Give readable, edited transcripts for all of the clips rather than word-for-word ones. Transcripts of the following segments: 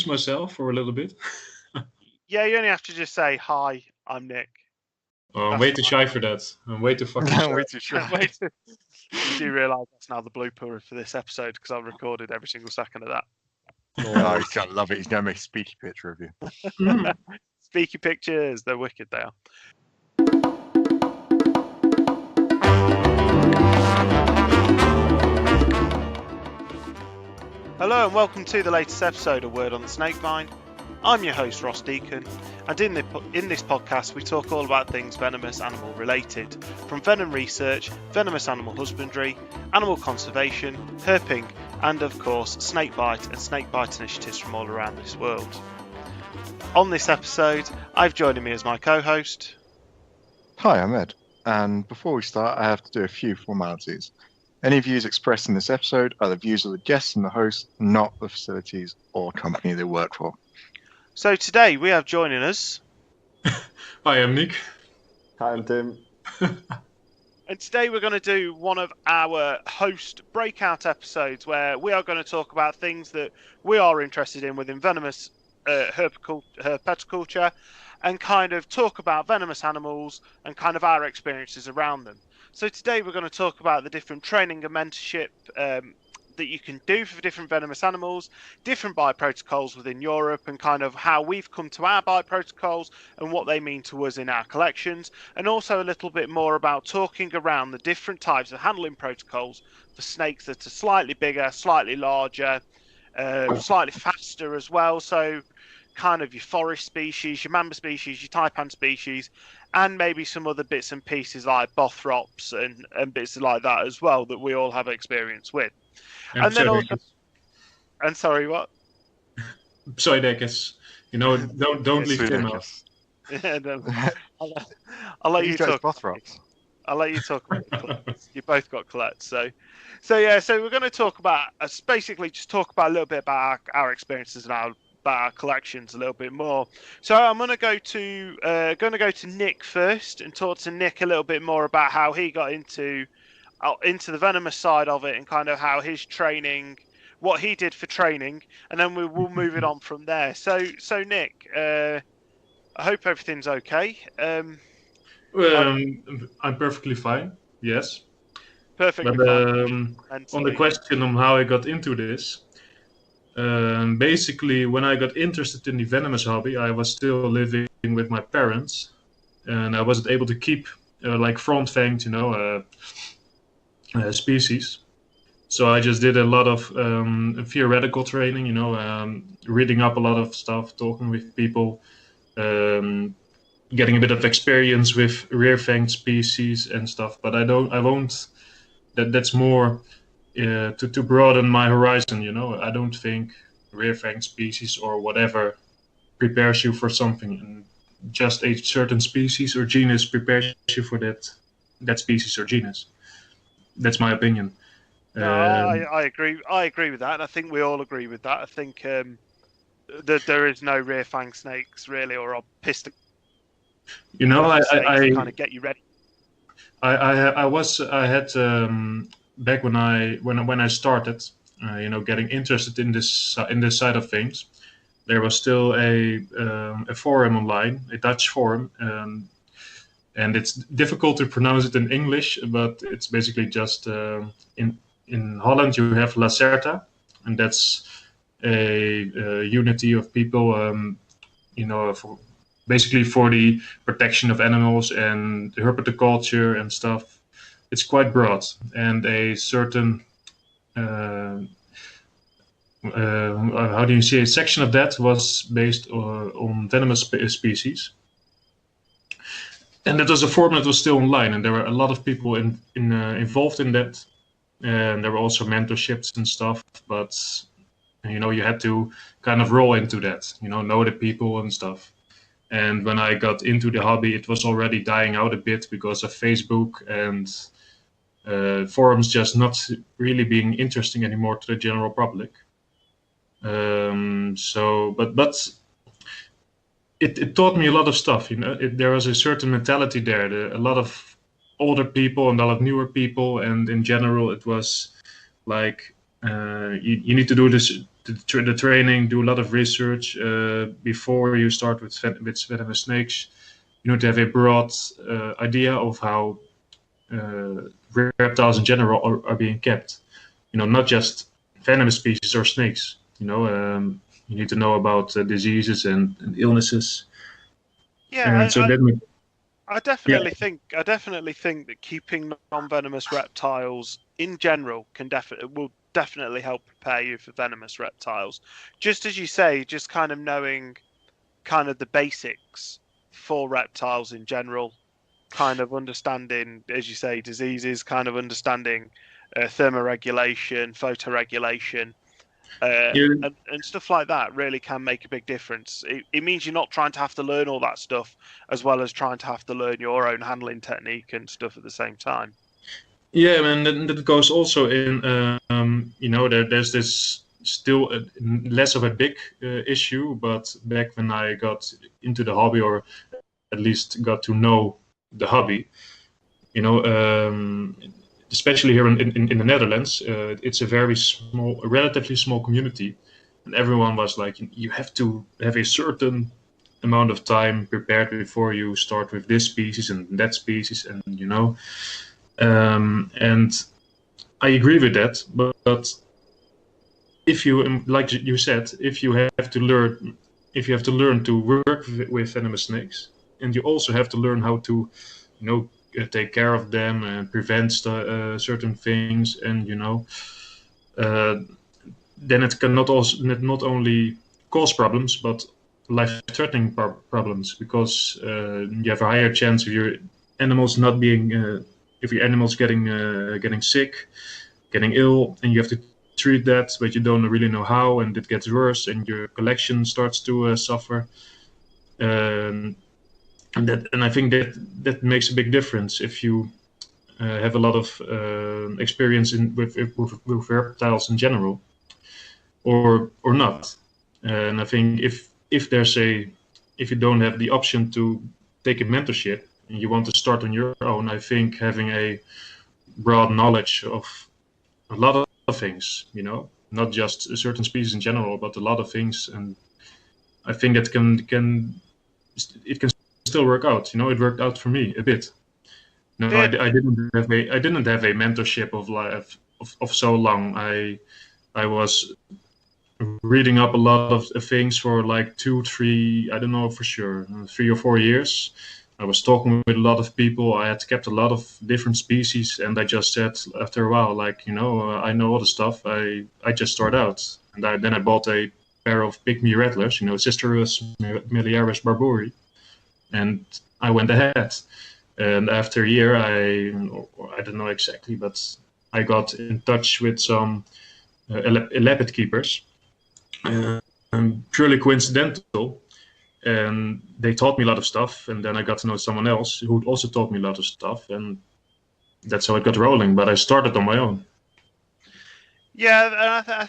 myself for a little bit? Yeah, you only have to just say, "Hi, I'm Nick." Oh, I'm way too shy for that. I'm way too fucking shy. Way too shy. You do realise that's now the blooper for this episode because I've recorded every single second of that. Oh, he's gonna love it. He's gonna make a speaky picture of you. Speaky pictures, they're wicked, they are. Hello and welcome to the latest episode of Word on the Snakevine. I'm your host Ross Deacon, and in this podcast we talk all about things venomous animal related, from venom research, venomous animal husbandry, animal conservation, herping, and of course snakebite and snakebite initiatives from all around this world. On this episode, I've joining me as my co-host. Hi, I'm Ed, and before we start I have to do a few formalities. Any views expressed in this episode are the views of the guests and the host, not the facilities or company they work for. So today we have joining us... Hi, I'm Niek. Hi, I'm Tim. And today we're going to do one of our host breakout episodes where we are going to talk about things that we are interested in within venomous herpetoculutre and kind of talk about venomous animals and kind of our experiences around them. So today we're going to talk about the different training and mentorship that you can do for different venomous animals, different bite protocols within Europe, and kind of how we've come to our bite protocols and what they mean to us in our collections, and also a little bit more about talking around the different types of handling protocols for snakes that are slightly bigger, slightly larger, slightly faster as well. So kind of your forest species, your mamba species, your taipan species, and maybe some other bits and pieces like bothrops and bits like that as well that we all have experience with. And then also, and sorry, what? Pseudacus. Don't leave Tim out. Yeah, I'll let you talk. Bothrops. I'll let you talk about the colettes. You both got colettes, so we're going to talk about basically just talk about a little bit about our experiences and about our collections a little bit more. So I'm going to go to Nick first and talk to Nick a little bit more about how he got into the venomous side of it and kind of how his training, what he did for training, and then we'll move it on from there. So Nick, I hope everything's okay. I'm perfectly fine. Yes. Perfectly fine. And on the question on how I got into this, basically when I got interested in the venomous hobby, I was still living with my parents, and I wasn't able to keep like front-fanged, species. So I just did a lot of theoretical training, reading up a lot of stuff, talking with people, getting a bit of experience with rear-fanged species and stuff. But that's more to broaden my horizon, I don't think rear-fanged species or whatever prepares you for something. And just a certain species or genus prepares you for that species or genus. That's my opinion. No, I agree. I agree with that. And I think we all agree with that. I think that there is no rear fang snakes really, or piston. I kind of get you ready. I had back when I started, getting interested in this side of things. There was still a forum online, a Dutch forum. And it's difficult to pronounce it in English, but it's basically just in Holland you have Lacerta, and that's a unity of people, for the protection of animals and the herpetoculture and stuff. It's quite broad, and a certain how do you say, a section of that was based on venomous species. And it was a forum that was still online, and there were a lot of people involved in that. And there were also mentorships and stuff, but you had to kind of roll into that, know the people and stuff. And when I got into the hobby, it was already dying out a bit because of Facebook and forums just not really being interesting anymore to the general public. But it taught me a lot of stuff. There was a certain mentality there. A lot of older people and a lot of newer people, and in general, it was like you need to do this the training, do a lot of research before you start with venomous snakes. You need to have a broad idea of how reptiles in general are being kept. Not just venomous species or snakes. You need to know about diseases and illnesses. Yeah, And so that. I definitely think that keeping non-venomous reptiles in general will definitely help prepare you for venomous reptiles. Just as you say, just kind of knowing kind of the basics for reptiles in general, kind of understanding, as you say, diseases, kind of understanding thermoregulation, photoregulation, and stuff like that really can make a big difference. It means you're not trying to have to learn all that stuff as well as trying to have to learn your own handling technique and stuff at the same time. Yeah, and that goes also in, there's this still less of a big issue, but back when I got into the hobby, or at least got to know the hobby, especially here in the Netherlands, it's a relatively small community, and everyone was like, you have to have a certain amount of time prepared before you start with this species and that species, and and I agree with that. But if you, like you said, if you have to learn to work with venomous snakes, and you also have to learn how to, take care of them and prevent certain things, and then it can not only cause problems, but life-threatening problems, because you have a higher chance of your animals not being, if your animals getting sick, getting ill, and you have to treat that, but you don't really know how, and it gets worse, and your collection starts to suffer. And I think that makes a big difference if you have a lot of experience with reptiles in general, or not. And I think if you don't have the option to take a mentorship and you want to start on your own, I think having a broad knowledge of a lot of things, not just a certain species in general, but a lot of things, and I think that can still work out. It worked out for me a bit. I didn't have a mentorship of so long. I was reading up a lot of things for like 2-3, I don't know for sure, 3 or 4 years. I was talking with a lot of people. I had kept a lot of different species, and I just said after a while, I know all the stuff. I just start out, and then I bought a pair of pygmy rattlers, Cisterus miliaris barbori, and I went ahead. And after a year, I don't know exactly, but I got in touch with some leopard keepers, purely coincidental. And they taught me a lot of stuff, and then I got to know someone else who also taught me a lot of stuff, and that's how it got rolling. But I started on my own. Yeah, and I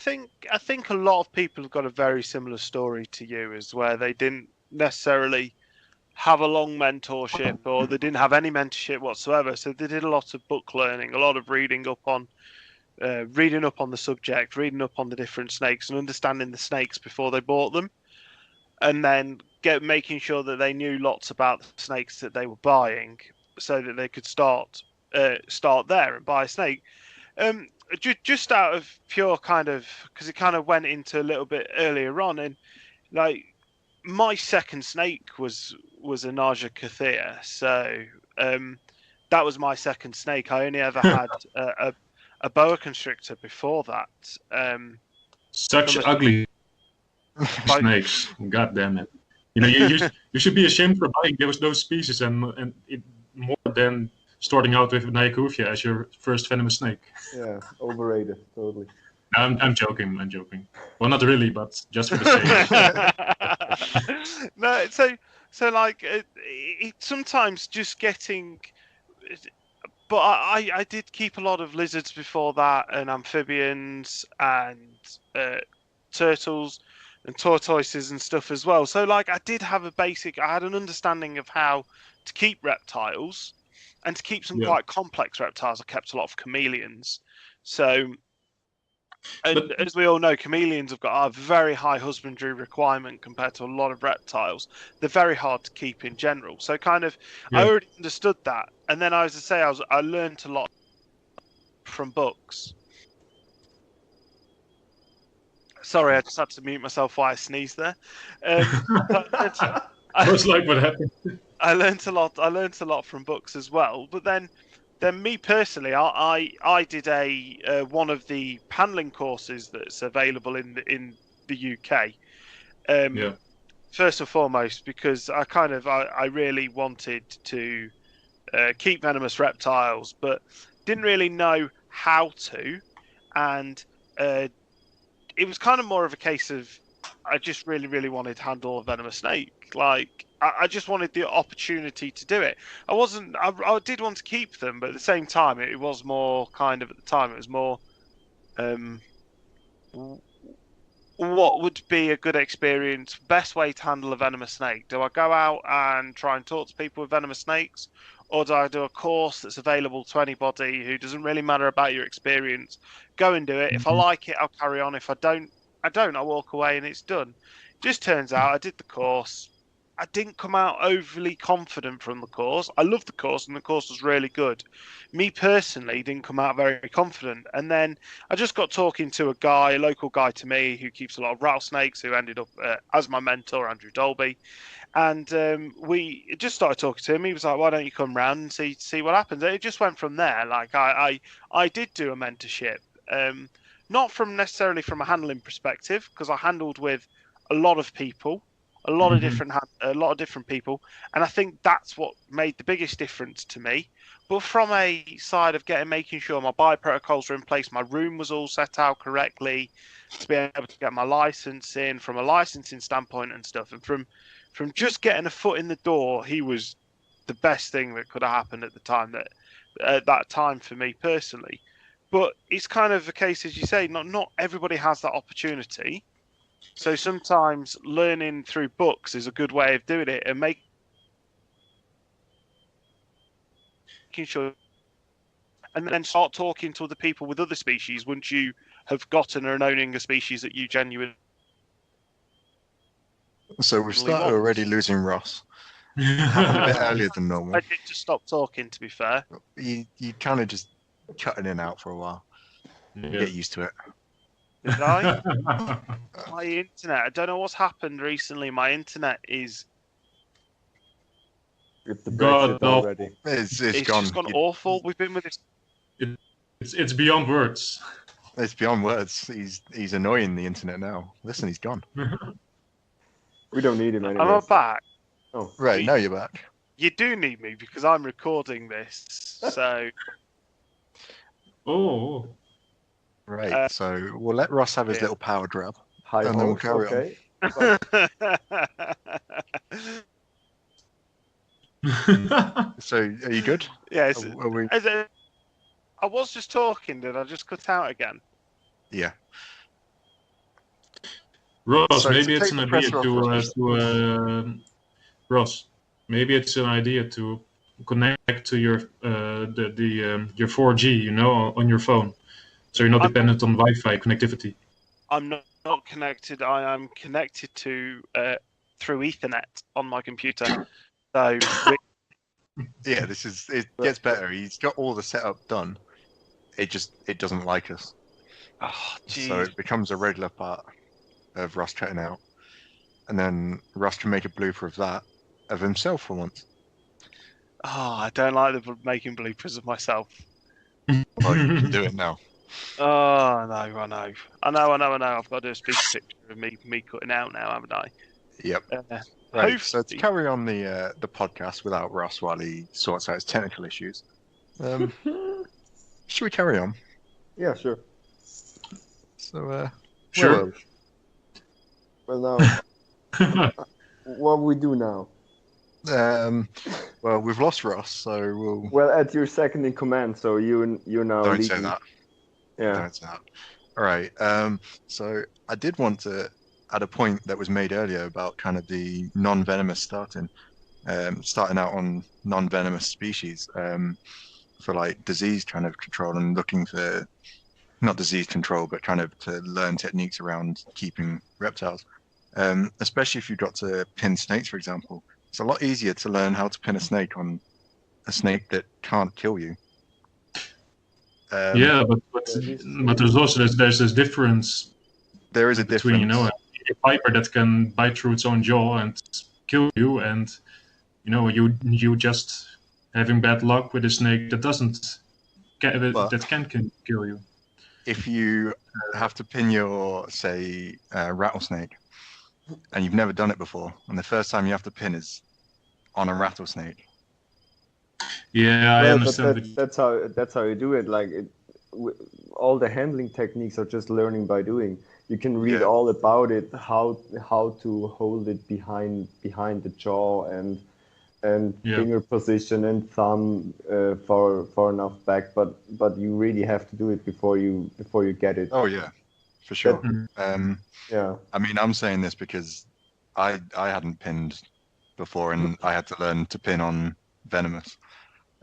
think a lot of people have got a very similar story to you, is where they didn't necessarily have a long mentorship, or they didn't have any mentorship whatsoever. So they did a lot of book learning, a lot of reading up on the subject, reading up on the different snakes, and understanding the snakes before they bought them, and then making sure that they knew lots about the snakes that they were buying, so that they could start there and buy a snake. Just out of pure kind of, because it kind of went into a little bit earlier on, and like my second snake was a Naja Kathir, so that was my second snake. I only ever had a boa constrictor before that. Such ugly snakes! God damn it! You should be ashamed for buying those species, and it, more than starting out with Nyakuvia as your first venomous snake. Yeah, overrated, totally. I'm joking. Well, not really, but just for the sake. No, so like it sometimes just getting. But I did keep a lot of lizards before that, and amphibians, and turtles, and tortoises and stuff as well. So like I had an understanding of how to keep reptiles, and to keep some quite complex reptiles. I kept a lot of chameleons, so And as we all know, chameleons have got a very high husbandry requirement compared to a lot of reptiles. They're very hard to keep in general. So kind of, I already understood that. And then I learned a lot from books. Sorry, I just had to mute myself while I sneezed there. Most like what happened. I learned a lot. I learned a lot from books as well. But then me personally, I did one of the paneling courses that's available in the UK. First and foremost, because I really wanted to keep venomous reptiles, but didn't really know how to, and it was kind of more of a case of I just really, really wanted to handle a venomous snake. Like I just wanted the opportunity to do it. I did want to keep them, but at the same time, it was more kind of at the time. It was more, what would be a good experience? Best way to handle a venomous snake? Do I go out and try and talk to people with venomous snakes, or do I do a course that's available to anybody who doesn't really matter about your experience? Go and do it. If I like it, I'll carry on. If I don't, I walk away and it's done. Just turns out I did the course. I didn't come out overly confident from the course. I loved the course and the course was really good. Me personally didn't come out very confident. And then I just got talking to a local guy to me who keeps a lot of rattlesnakes, who ended up as my mentor, Andrew Dolby. And we just started talking to him. He was like, "Why don't you come round and see what happens?" And it just went from there. Like I did do a mentorship, not necessarily from a handling perspective, because I handled with a lot of people, a lot of different people, and I think that's what made the biggest difference to me. But from a side of making sure my bioprotocols were in place, my room was all set out correctly, to be able to get my license in from a licensing standpoint and stuff, and from just getting a foot in the door, he was the best thing that could have happened at the time, at that time for me personally. But it's kind of a case, as you say, not everybody has that opportunity. So sometimes learning through books is a good way of doing it, and making sure, and then start talking to other people with other species once you have gotten and owning a species that you genuinely. So we've started already losing Ross. Happened a bit earlier than normal. I did just stop talking, to be fair. You kind of just cut in and out for a while. Get used to it. Did I? My internet, I don't know what's happened recently. My internet is... It's the Brexit already. It's gone. Just gone awful. We've been with this... It's beyond words. It's beyond words. He's annoying the internet now. Listen, he's gone. We don't need him anymore. I'm back. Oh, right. Now you're back. You do need me because I'm recording this. So... Oh... Right, so we'll let Ross have his little power grab, and then we'll carry on. So, are you good? Yeah. We... I was just talking, did I just cut out again? Yeah. Ross, so maybe it's an idea to Ross. Maybe it's an idea to connect to your your 4G, on your phone. So you're not dependent on Wi-Fi connectivity. I'm not connected. I am connected to through Ethernet on my computer. So yeah, it gets better. He's got all the setup done. It doesn't like us. Oh, geez. So it becomes a regular part of Ross cutting out, and then Ross can make a blooper of that of himself for once. Oh, I don't like making bloopers of myself. Well, you can do it now. Oh no, I know. I've got to do a speech picture of me cutting out now, haven't I? Yep. Right. So to carry on the podcast without Ross while he sorts out his technical issues, should we carry on? Yeah, sure. So sure. Well, now, what we do now? Well, we've lost Ross, so we'll. Well, Ed, you're second in command, so you're now. Don't leading. say that. Yeah. Don't say that. All right. So I did want to add a point that was made earlier about kind of the non-venomous starting out on non-venomous species for like disease kind of control and looking for not disease control, but kind of to learn techniques around keeping reptiles. Especially if you've got to pin snakes, for example. It's a lot easier to learn how to pin a snake on a snake that can't kill you. Yeah, but there's also there's this difference. There is a between difference. A viper that can bite through its own jaw and kill you, and you just having bad luck with a snake that can kill you. If you have to pin your, say, rattlesnake, and you've never done it before, and the first time you have to pin is on a rattlesnake. Yeah, I understand. That's how you do it. Like all the handling techniques are just learning by doing. You can read all about it, how to hold it behind the jaw and finger position and thumb far enough back. But you really have to do it before you get it. Oh yeah, for sure. Yeah. I mean, I'm saying this because I hadn't pinned before, and I had to learn to pin on venomous,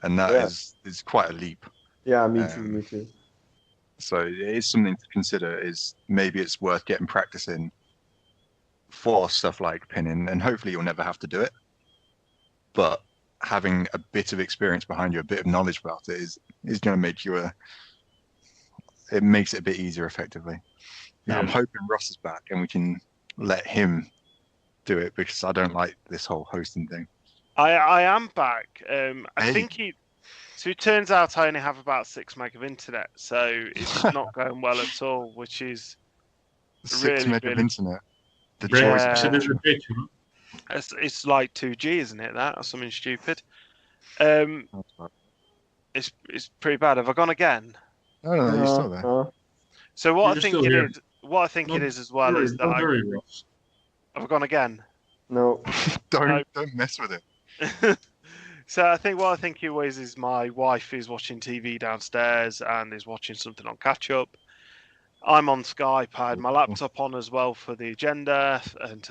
and that is quite a leap. Yeah, me too. So it is something to consider. Is maybe it's worth getting practice in for stuff like pinning, and hopefully you'll never have to do it. But having a bit of experience behind you, a bit of knowledge about it, is going to make you it makes it a bit easier, effectively. Now I'm hoping Ross is back and we can let him do it, because I don't like this whole hosting thing. I am back. I think So it turns out I only have about 6 meg of internet, so it's not going well at all, which is 6 meg of internet. The It's like 2G, isn't it? That or something stupid. It's pretty bad. Have I gone again? No, you're still there. So what I think it is as well is that have I gone again? No. Don't mess with it. So I think what I think it was is my wife is watching TV downstairs and is watching something on catch up. I'm on Skype. I had my laptop on as well for the agenda, and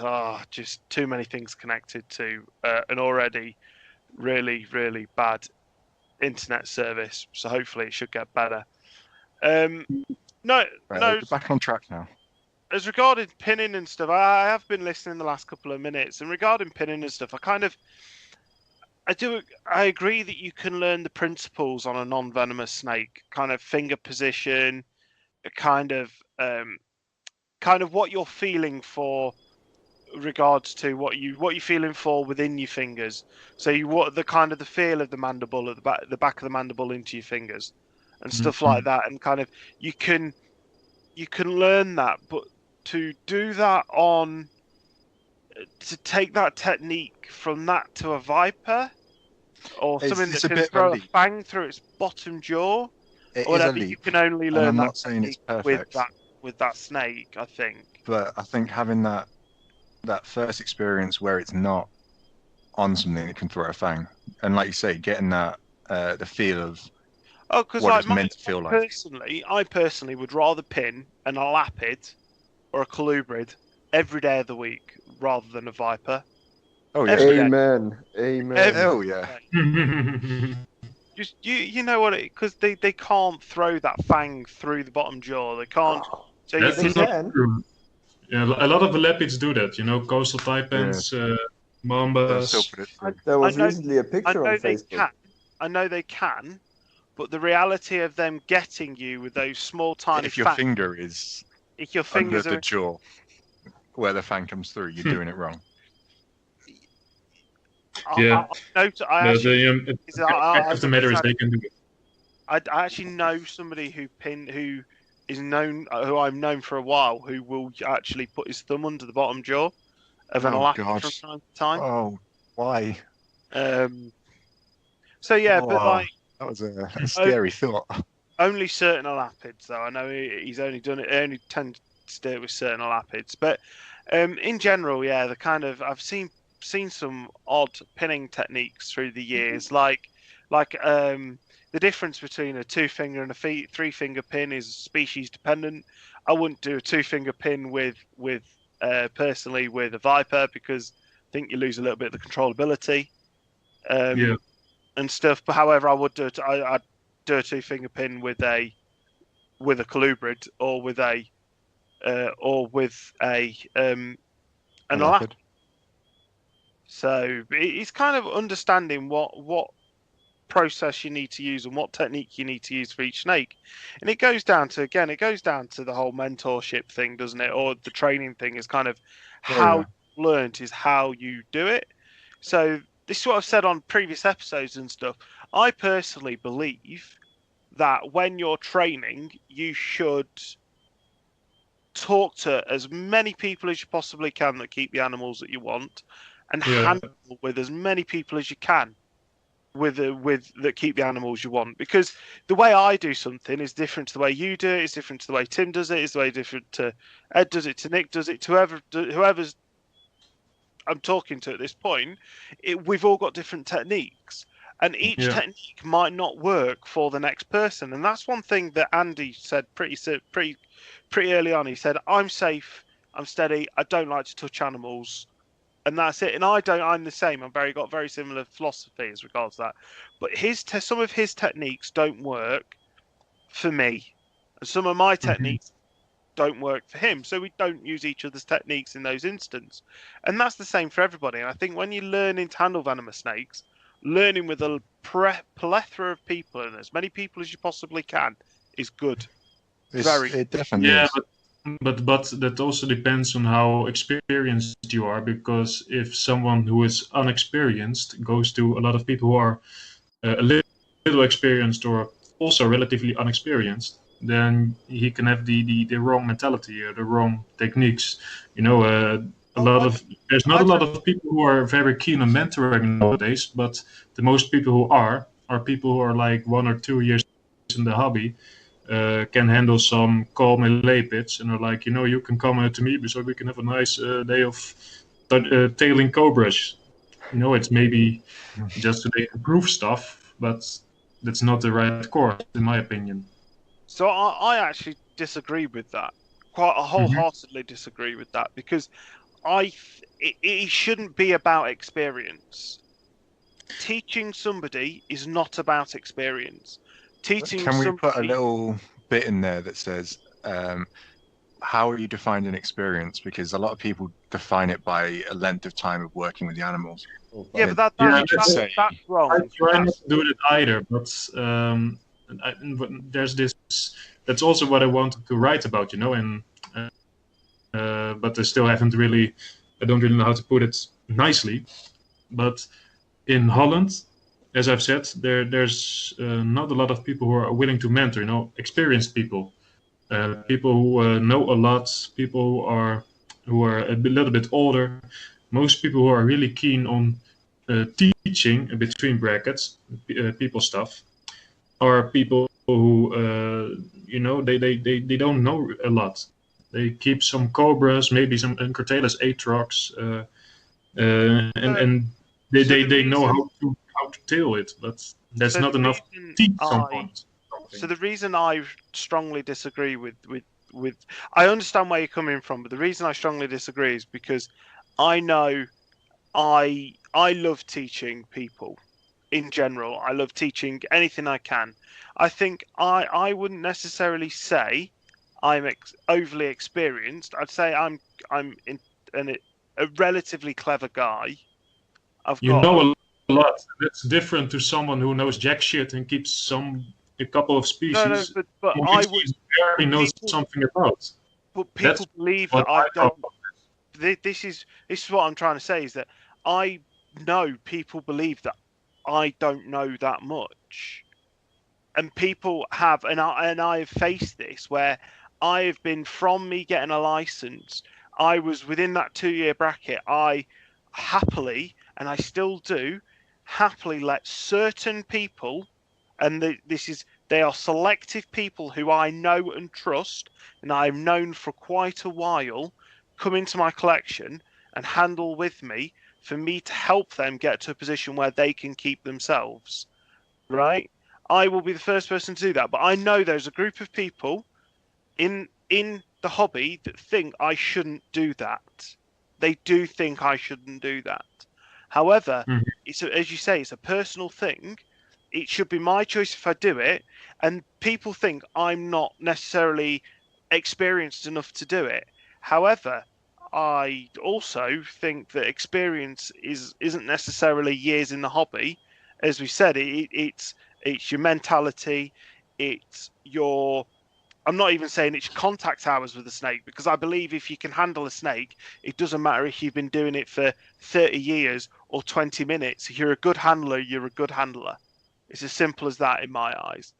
just too many things connected to an already really, really bad internet service. So hopefully it should get better. We're back on track now. As regarding pinning and stuff, I have been listening the last couple of minutes, and regarding pinning and stuff, I agree that you can learn the principles on a non-venomous snake, kind of finger position, kind of what you're feeling for, regards to what you're feeling for within your fingers. So the feel of the mandible at the back of the mandible into your fingers, and stuff like that, and kind of you can learn that, but to do that to take that technique from that to a viper, or something that can throw a fang through its bottom jaw, or whatever, you can only learn I'm that not saying it's perfect with that snake, I think. But I think having that first experience where it's not on something that can throw a fang, and like you say, getting that the feel of what it's meant to feel like. I personally would rather pin an elapid or a colubrid every day of the week rather than a viper. Oh yeah. Amen. Oh yeah. Just you know what? Because they can't throw that fang through the bottom jaw. They can't. So that's not true. Yeah, a lot of elapids do that. Coastal taipans, mambas. There was recently a picture on Facebook. I know they can, but the reality of them getting you with those small, tiny if your finger is under the jaw where the fang comes through, you're doing it wrong. Yeah. The matter is they can do it. I actually know somebody who I've known for a while, who will actually put his thumb under the bottom jaw of an elapid from time to time. Oh, why? So yeah, but like that was a scary thought. Only certain elapids, though. I know he's only done it. Only tend to do it with certain elapids, but in general, yeah, I've seen some odd pinning techniques through the years, like the difference between a 2-finger and a 3-finger pin is species dependent. I wouldn't do a 2-finger pin personally with a viper, because I think you lose a little bit of the controllability and stuff. But however, I would do it. I'd do a 2-finger pin with a with a colubrid or with a an elapid. So it's kind of understanding what process you need to use and what technique you need to use for each snake. And it goes down to the whole mentorship thing, doesn't it? Or the training thing is kind of how you learned is how you do it. So this is what I've said on previous episodes and stuff. I personally believe that when you're training, you should talk to as many people as you possibly can that keep the animals that you want, and handle with as many people as you can with that keep the animals you want. Because the way I do something is different to the way you do it. It's different to the way Tim does it. It's the way different to Ed does it, to Nick does it, to whoever's I'm talking to at this point. We've all got different techniques, and each technique might not work for the next person. And that's one thing that Andy said pretty early on. He said, "I'm safe, I'm steady, I don't like to touch animals." And that's it. And I'm the same. Got very similar philosophy as regards that. But some of his techniques don't work for me, and some of my techniques don't work for him. So we don't use each other's techniques in those instances. And that's the same for everybody. And I think when you're learning to handle venomous snakes, learning with a plethora of people and as many people as you possibly can is good. It definitely is. But that also depends on how experienced you are, because if someone who is unexperienced goes to a lot of people who are a little experienced or also relatively unexperienced, then he can have the wrong mentality or the wrong techniques. There's not a lot of people who are very keen on mentoring nowadays, but the most people who are people who are like 1 or 2 years in the hobby. Can handle some calm melee pits, and are like, you can come to me so we can have a nice day of tailing cobras. It's maybe just to improve stuff, but that's not the right course, in my opinion. So I actually disagree with that. Quite wholeheartedly disagree with that, because it shouldn't be about experience. Teaching somebody is not about experience. Can we put a little bit in there that says, how are you defining experience? Because a lot of people define it by a length of time of working with the animals. Yeah, but that's wrong. I try not to do it either, but there's this. That's also what I wanted to write about, and but I still haven't really. I don't really know how to put it nicely, but in Holland, as I've said, there's not a lot of people who are willing to mentor, experienced people, people who know a lot, people who are a little bit older. Most people who are really keen on teaching, between brackets, people stuff, are people who, they don't know a lot. They keep some cobras, maybe some Encurtalis Atrox, and they know how to tail it, but that's not enough to teach someone. So the reason I strongly disagree with I understand where you're coming from, but the reason I strongly disagree is because I know I love teaching people in general. I love teaching anything I can. I think I wouldn't necessarily say I'm overly experienced. I'd say I'm a relatively clever guy. Know a lot. That's different to someone who knows jack shit and keeps a couple of species. No, but I would barely knows something about. But people believe that I don't. This is what I'm trying to say, is that I know people believe that I don't know that much, and people have, and I have faced this where I have been, from me getting a license, I was within that 2-year bracket. I happily, and I still do, happily let certain people, and they are selective people who I know and trust, and I've known for quite a while, come into my collection and handle with me for me to help them get to a position where they can keep themselves, right? I will be the first person to do that, but I know there's a group of people in the hobby that think I shouldn't do that. They do think I shouldn't do that. However, it's as you say, it's a personal thing. it should be my choice if I do it. And people think I'm not necessarily experienced enough to do it. However, I also think that experience isn't necessarily years in the hobby. As we said, it's your mentality, it's your. I'm not even saying it's contact hours with a snake, because I believe if you can handle a snake, it doesn't matter if you've been doing it for 30 years or 20 minutes. If you're a good handler, you're a good handler. It's as simple as that in my eyes.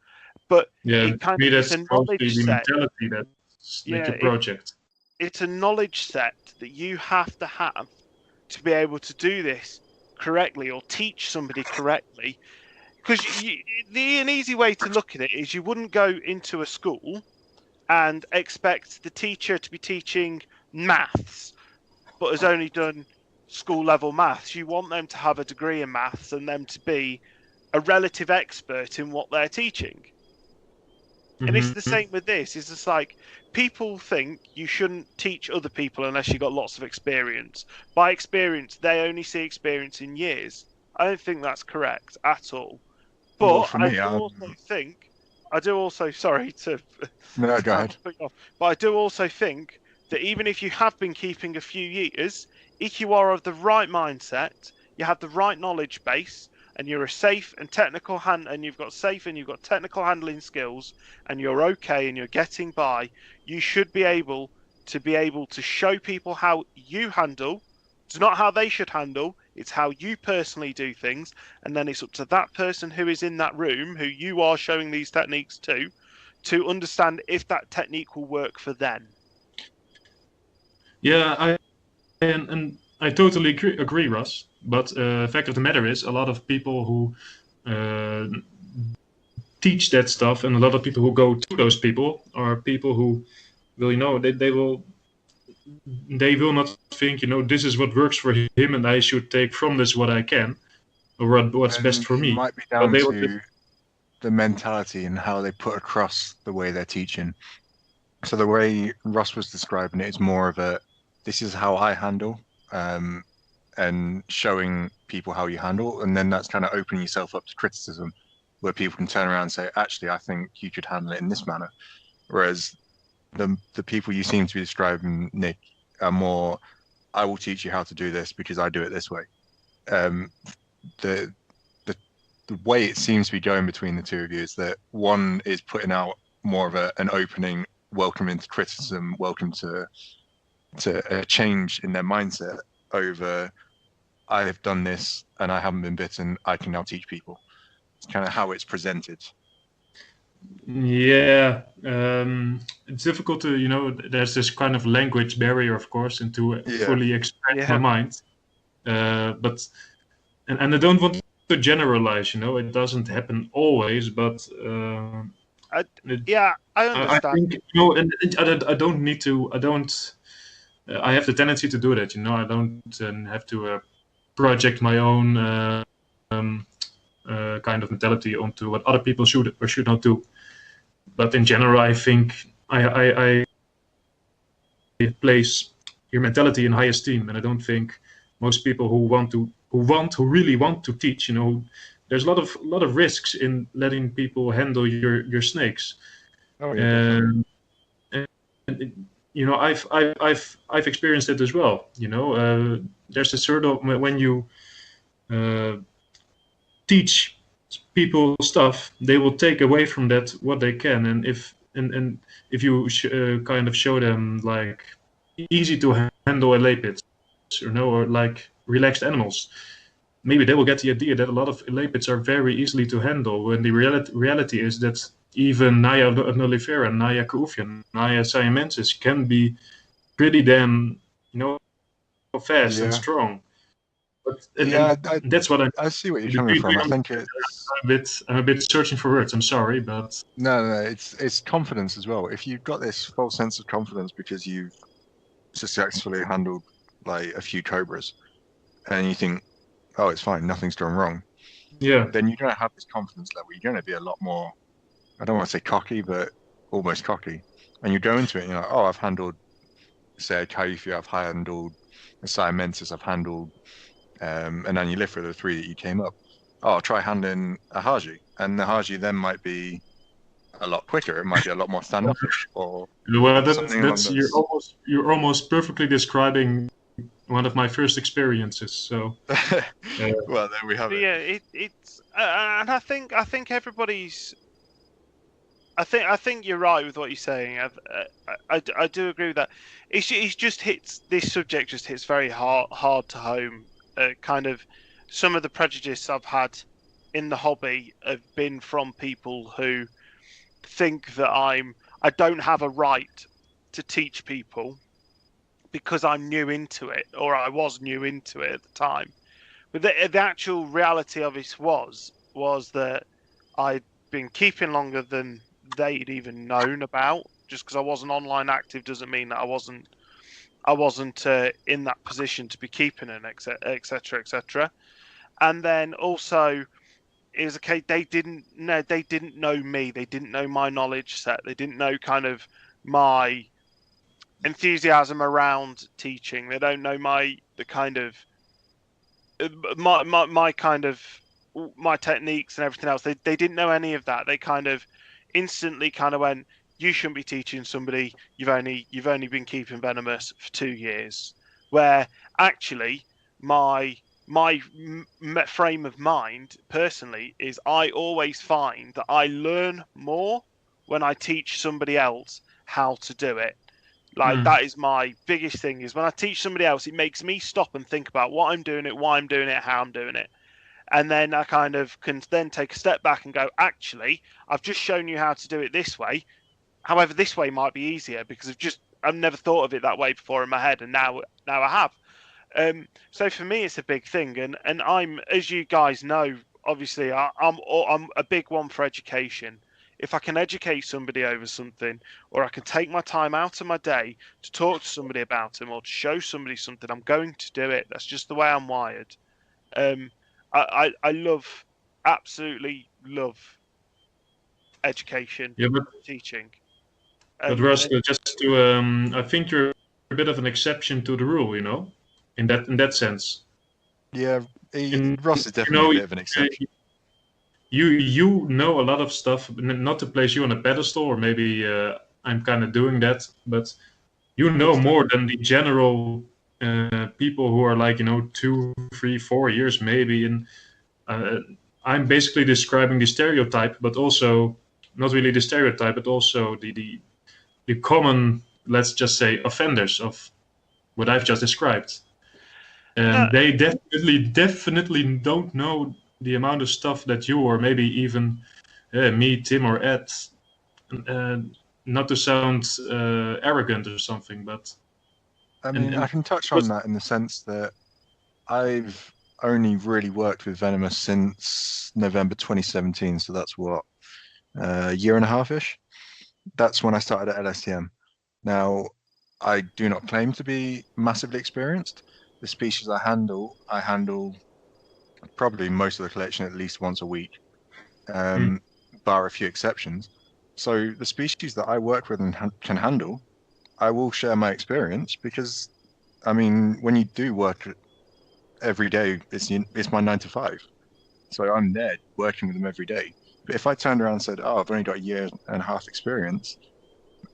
But it kind of, it's that's a mostly knowledge the set. mentality that's like your project. It's a knowledge set that you have to be able to do this correctly or teach somebody correctly. Because an easy way to look at it is you wouldn't go into a school and expect the teacher to be teaching maths, but has only done school level maths. You want them to have a degree in maths and them to be a relative expert in what they're teaching. And it's the same with this. It's just like people think you shouldn't teach other people unless you've got lots of experience. By experience, they only see experience in years. I don't think that's correct at all. But Well, for me, I do also, sorry to. No, go ahead. But I do also think that even if you have been keeping a few years, if you are of the right mindset, you have the right knowledge base, and you're a safe and technical and you've got technical handling skills, and you're okay and you're getting by, you should be able to show people how you handle. It's not how they should handle, it's how you personally do things, and then it's up to that person who is in that room, who you are showing these techniques to understand if that technique will work for them. Yeah, I totally agree, Russ. But the fact of the matter is, a lot of people who teach that stuff, and a lot of people who go to those people, are people who will, they will not think, this is what works for him, and I should take from this what I can, or what's best for me. It might be down to the mentality and how they put across the way they're teaching. So the way Russ was describing it is more of this is how I handle, and showing people how you handle, and then that's kind of opening yourself up to criticism, where people can turn around and say, actually, I think you could handle it in this manner. Whereas the people you seem to be describing, Nick, are more, I will teach you how to do this because I do it this way. The way it seems to be going between the two of you is that one is putting out more of an opening, welcome into criticism, welcome to a change in their mindset, over I have done this and I haven't been bitten, I can now teach people. It's kind of how it's presented. Yeah, it's difficult to, there's this kind of language barrier, of course, and to fully express my mind. But I don't want to generalize, it doesn't happen always, but I understand. I think, I don't need to, I have the tendency to do that, I don't have to project my own kind of mentality onto what other people should or should not do. But in general, I think I place your mentality in high esteem, and I don't think most people who really want to teach, there's a lot of risks in letting people handle your snakes. Oh, yeah, and I've experienced it as well. There's a sort of, when you teach people stuff, they will take away from that what they can, and if you kind of show them like easy to handle a lapid, or like relaxed animals, maybe they will get the idea that a lot of lapids are very easily to handle, when the reality is that even Naja nullifera, Naja caufia, Naja siamensis can be pretty damn, fast and strong. But that's what I see what you're coming from. I think I'm a bit searching for words. I'm sorry, but no, it's confidence as well. If you've got this false sense of confidence because you've successfully handled like a few cobras, and you think, oh, it's fine, nothing's gone wrong. Yeah. Then you're going to have this confidence level. You're going to be a lot more, I don't want to say cocky, but almost cocky. And you go into it and you're like, oh, I've handled, say, a caufia, I've handled a siamensis, I've handled, and then you live for the three that you came up. oh, try handling a Haji, and the Haji then might be a lot quicker. It might be a lot more standoffish, or Well, something along that's those. you're almost perfectly describing one of my first experiences. So Well, there we have But it. yeah, it's and I think everybody's. I think you're right with what you're saying. I do agree with that. It just hits this subject just hits very hard to home. Kind of some of the prejudice I've had in the hobby have been from people who think that I don't have a right to teach people because I'm new into it, or I was new into it at the time. But the actual reality of it was that I'd been keeping longer than they'd even known about. Just because I wasn't online active doesn't mean that I wasn't in that position to be keeping an etc etc. And then also it was okay. They didn't know me. They didn't know my knowledge set. They didn't know kind of my enthusiasm around teaching. They don't know the kind of my kind of my techniques and everything else. They didn't know any of that. They kind of instantly kind of went, "You shouldn't be teaching somebody. You've only been keeping venomous for 2 years." Where actually my frame of mind personally is I always find that I learn more when I teach somebody else how to do it. Like that is my biggest thing is when I teach somebody else, it makes me stop and think about what I'm doing it, why I'm doing it, how I'm doing it. And then I kind of can then take a step back and go, actually, I've just shown you how to do it this way. However, this way might be easier because I've never thought of it that way before in my head, and now I have. So for me, it's a big thing, and I'm, as you guys know, obviously, I'm a big one for education. If I can educate somebody over something, or I can take my time out of my day to talk to somebody about them, or to show somebody something, I'm going to do it. That's just the way I'm wired. Um, I absolutely love education, yeah, teaching. but Russ, just to I think you're a bit of an exception to the rule, you know, in that sense. Yeah, In, Ross is you definitely know, a bit of an exception. you know a lot of stuff. Not to place you on a pedestal, or maybe I'm kind of doing that, but you know more than the general people who are like 2, 3, 4 years maybe. And uh, I'm basically describing the stereotype, but also not really the stereotype, but also the common, let's just say, offenders of what I've just described. No, And they definitely don't know the amount of stuff that you, or maybe even me, Tim, or Ed, uh, not to sound arrogant or something, but I and, mean, I and can touch on that in the sense that I've only really worked with Venomous since November 2017, so that's what, a year and a half-ish. That's when I started at LSTM. Now, I do not claim to be massively experienced. The species I handle probably most of the collection at least once a week, bar a few exceptions. So the species that I work with and can handle, I will share my experience because, I mean, when you do work every day, it's my 9 to 5. So I'm there working with them every day. But if I turned around and said, "Oh, I've only got a year and a half experience,"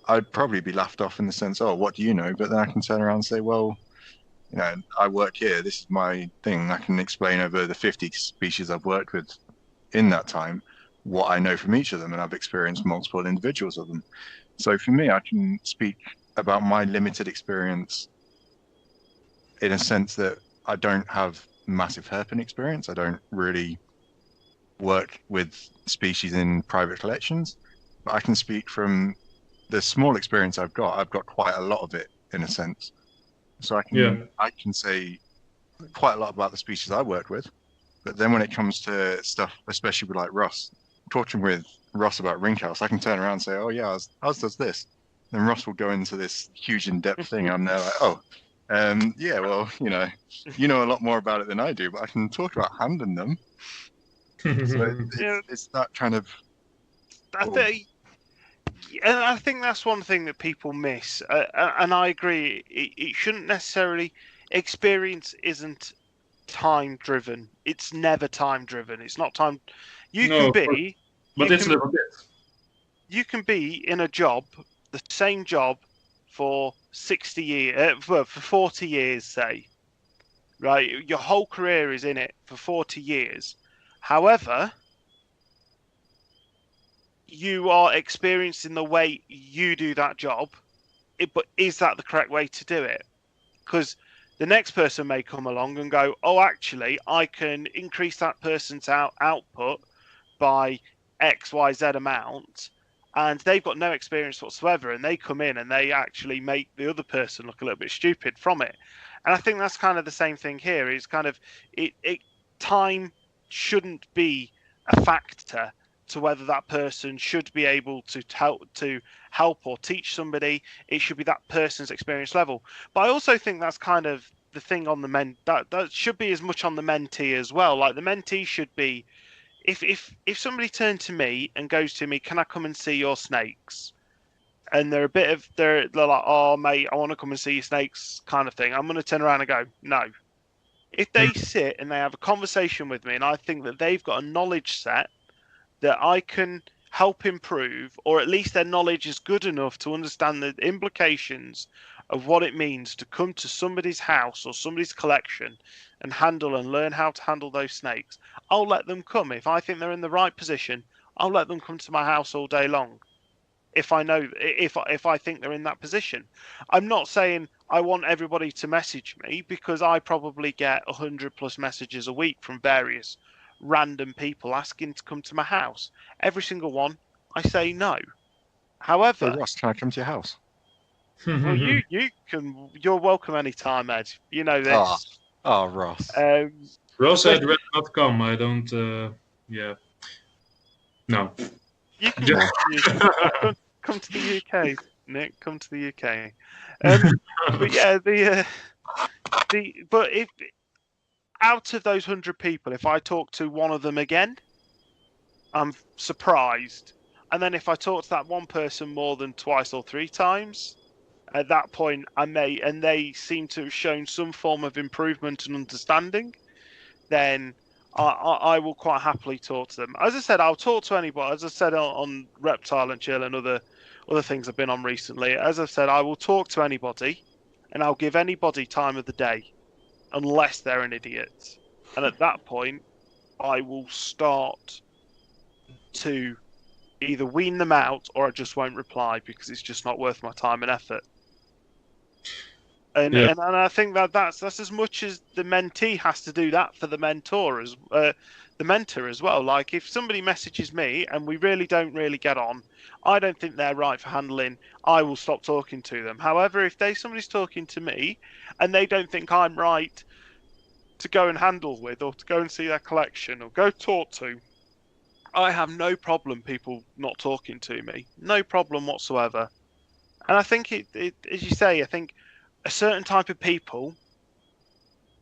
I'd probably be laughed off in the sense, "Oh, what do you know?" But then I can turn around and say, "Well, I work here. This is my thing. I can explain over the 50 species I've worked with in that time what I know from each of them, and I've experienced multiple individuals of them." So for me, I can speak about my limited experience in a sense that I don't have massive herping experience. I don't really work with species in private collections, but I can speak from the small experience I've got. I've got quite a lot of it in a sense. So yeah, I can say quite a lot about the species I work with. But then when it comes to stuff, especially with like Ross, talking with Ross about Ringhouse, I can turn around and say, "Oh yeah, ours does this." Then Ross will go into this huge in-depth thing. I'm there like, "Oh, yeah, well, you know a lot more about it than I do, but I can talk about handling them." So it's that kind of. I think, and I think that's one thing that people miss, and I agree. It shouldn't necessarily experience isn't time driven. It's never time driven. It's not time. You No, can be, but you it's a can, little bit. you can be in a job, the same job, for 60 years, for 40 years, say. Right, your whole career is in it for 40 years. However, you are experiencing the way you do that job. But is that the correct way to do it? Because the next person may come along and go, oh, actually, I can increase that person's output by X, Y, Z amount, and they've got no experience whatsoever, and they come in and they actually make the other person look a little bit stupid from it. And I think that's kind of the same thing here. Is kind of time shouldn't be a factor to whether that person should be able to help or teach somebody. It should be that person's experience level. But I also think that's kind of the thing on the that should be as much on the mentee as well. Like the mentee should be, if somebody turned to me and goes to me, can I come and see your snakes? And they're like, oh mate, I want to come and see your snakes, kind of thing. I'm going to turn around and go, no. If they sit and they have a conversation with me, and I think that they've got a knowledge set that I can help improve, or at least their knowledge is good enough to understand the implications of what it means to come to somebody's house or somebody's collection and handle and learn how to handle those snakes, I'll let them come. If I think they're in the right position, I'll let them come to my house all day long. If I think they're in that position. I'm not saying I want everybody to message me, because I probably get 100+ messages a week from various random people asking to come to my house. Every single one, I say no. However, Hey Ross, can I come to your house? well, you're welcome anytime, Ed. You know this. Oh, Ross. Ross at red.com. I don't. Yeah. No. You can come to the UK, Nick. Come to the UK. But yeah, but if out of those 100 people, if I talk to one of them again, I'm surprised. And then if I talk to that one person more than twice or 3 times, at that point and they seem to have shown some form of improvement and understanding, then I will quite happily talk to them. As I said, I'll talk to anybody. As I said on Reptile and Chill and other things I've been on recently, as I've said, I will talk to anybody, and I'll give anybody time of the day, unless they're an idiot. And at that point, I will start to either wean them out, or I just won't reply, because it's just not worth my time and effort. And I think that's as much as the mentee has to do that for the mentor as the mentor as well. Like if somebody messages me and we really don't get on, I don't think they're right for handling, I will stop talking to them. However, if somebody's talking to me and they don't think I'm right to go and handle with, or to go and see their collection, or go talk to, I have no problem people not talking to me. No problem whatsoever. And I think it as you say, I think a certain type of people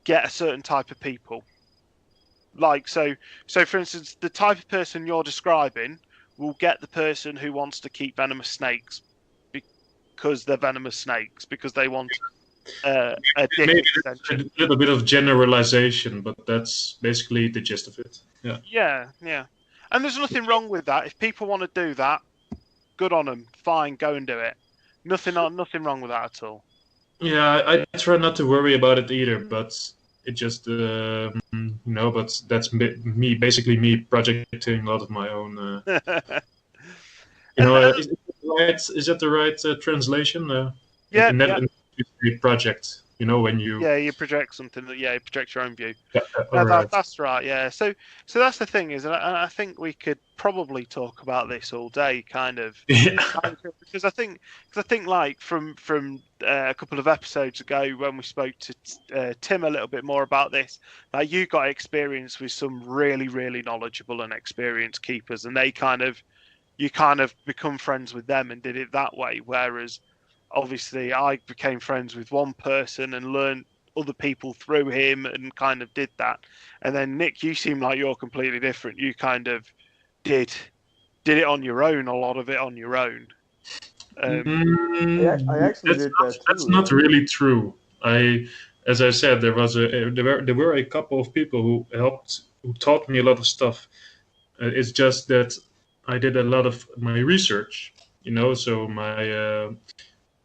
get a certain type of people. Like, so for instance, the type of person you're describing will get the person who wants to keep venomous snakes because they're venomous snakes, because they want a dick extension. A little bit of generalization, but that's basically the gist of it. Yeah. And there's nothing wrong with that. If people want to do that, good on them. Fine, go and do it. Nothing wrong with that at all. Yeah, I try not to worry about it either, but it just, but that's me, basically me projecting a lot of my own. Is that the right translation? Yeah. Project. When you. Yeah, you project something. You project your own view. Right. That's right. Yeah. So that's the thing is, and I think we could probably talk about this all day, kind of. Yeah. Because I think like from a couple of episodes ago when we spoke to Tim a little bit more about this, like you got experience with some really, really knowledgeable and experienced keepers, and you kind of become friends with them and did it that way, whereas. Obviously, I became friends with one person and learned other people through him and kind of did that. And then, Nick, you seem like you're completely different. You kind of did it on your own, a lot of it on your own. I actually did that too. That's not really true. I as I said, there were a couple of people who taught me a lot of stuff. It's just that I did a lot of my research, so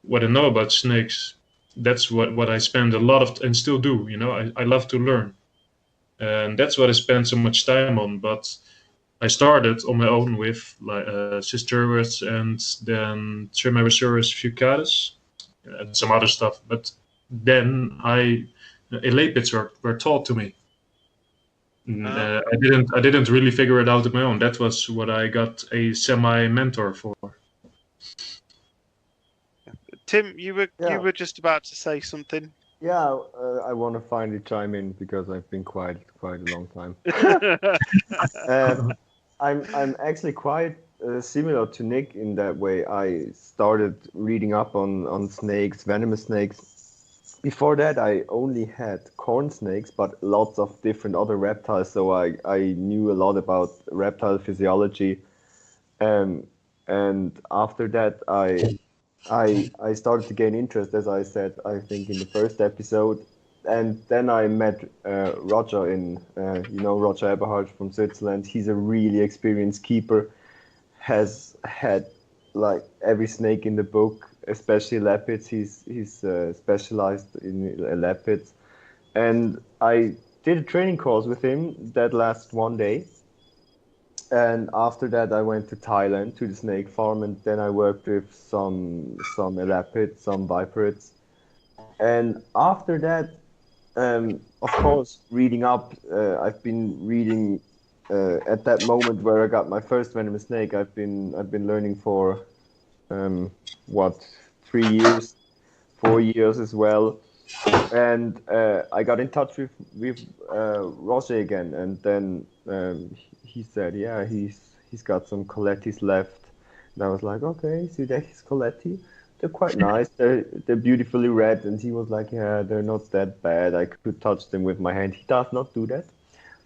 what I know about snakes, that's what I spend a lot of, and still do, I love to learn. And that's what I spend so much time on. But I started on my own with like Cisterus and then Trimeresurus fucatus and some other stuff. But then elapids were taught to me. I didn't really figure it out on my own. That was what I got a semi mentor for. Tim, you were just about to say something. Yeah, I want to finally chime in because I've been quiet quite a long time. I'm actually quite similar to Nick in that way. I started reading up on snakes, venomous snakes. Before that, I only had corn snakes, but lots of different other reptiles. So I knew a lot about reptile physiology. And after that, I started to gain interest, as I said, I think in the first episode. And then I met Roger Roger Eberhard from Switzerland. He's a really experienced keeper, has had like every snake in the book, especially leopards. He's specialized in leopards. And I did a training course with him that lasted one day. And after that, I went to Thailand to the snake farm, and then I worked with some elapids, some viperids. And after that, of course, reading up. I've been reading at that moment where I got my first venomous snake. I've been learning for 3 years, 4 years as well. And I got in touch with Roger again, and then he said, yeah, he's got some Colettis left. And I was like, okay, see, there's Coletti. They're quite nice. They're beautifully red. And he was like, yeah, they're not that bad. I could touch them with my hand. He does not do that,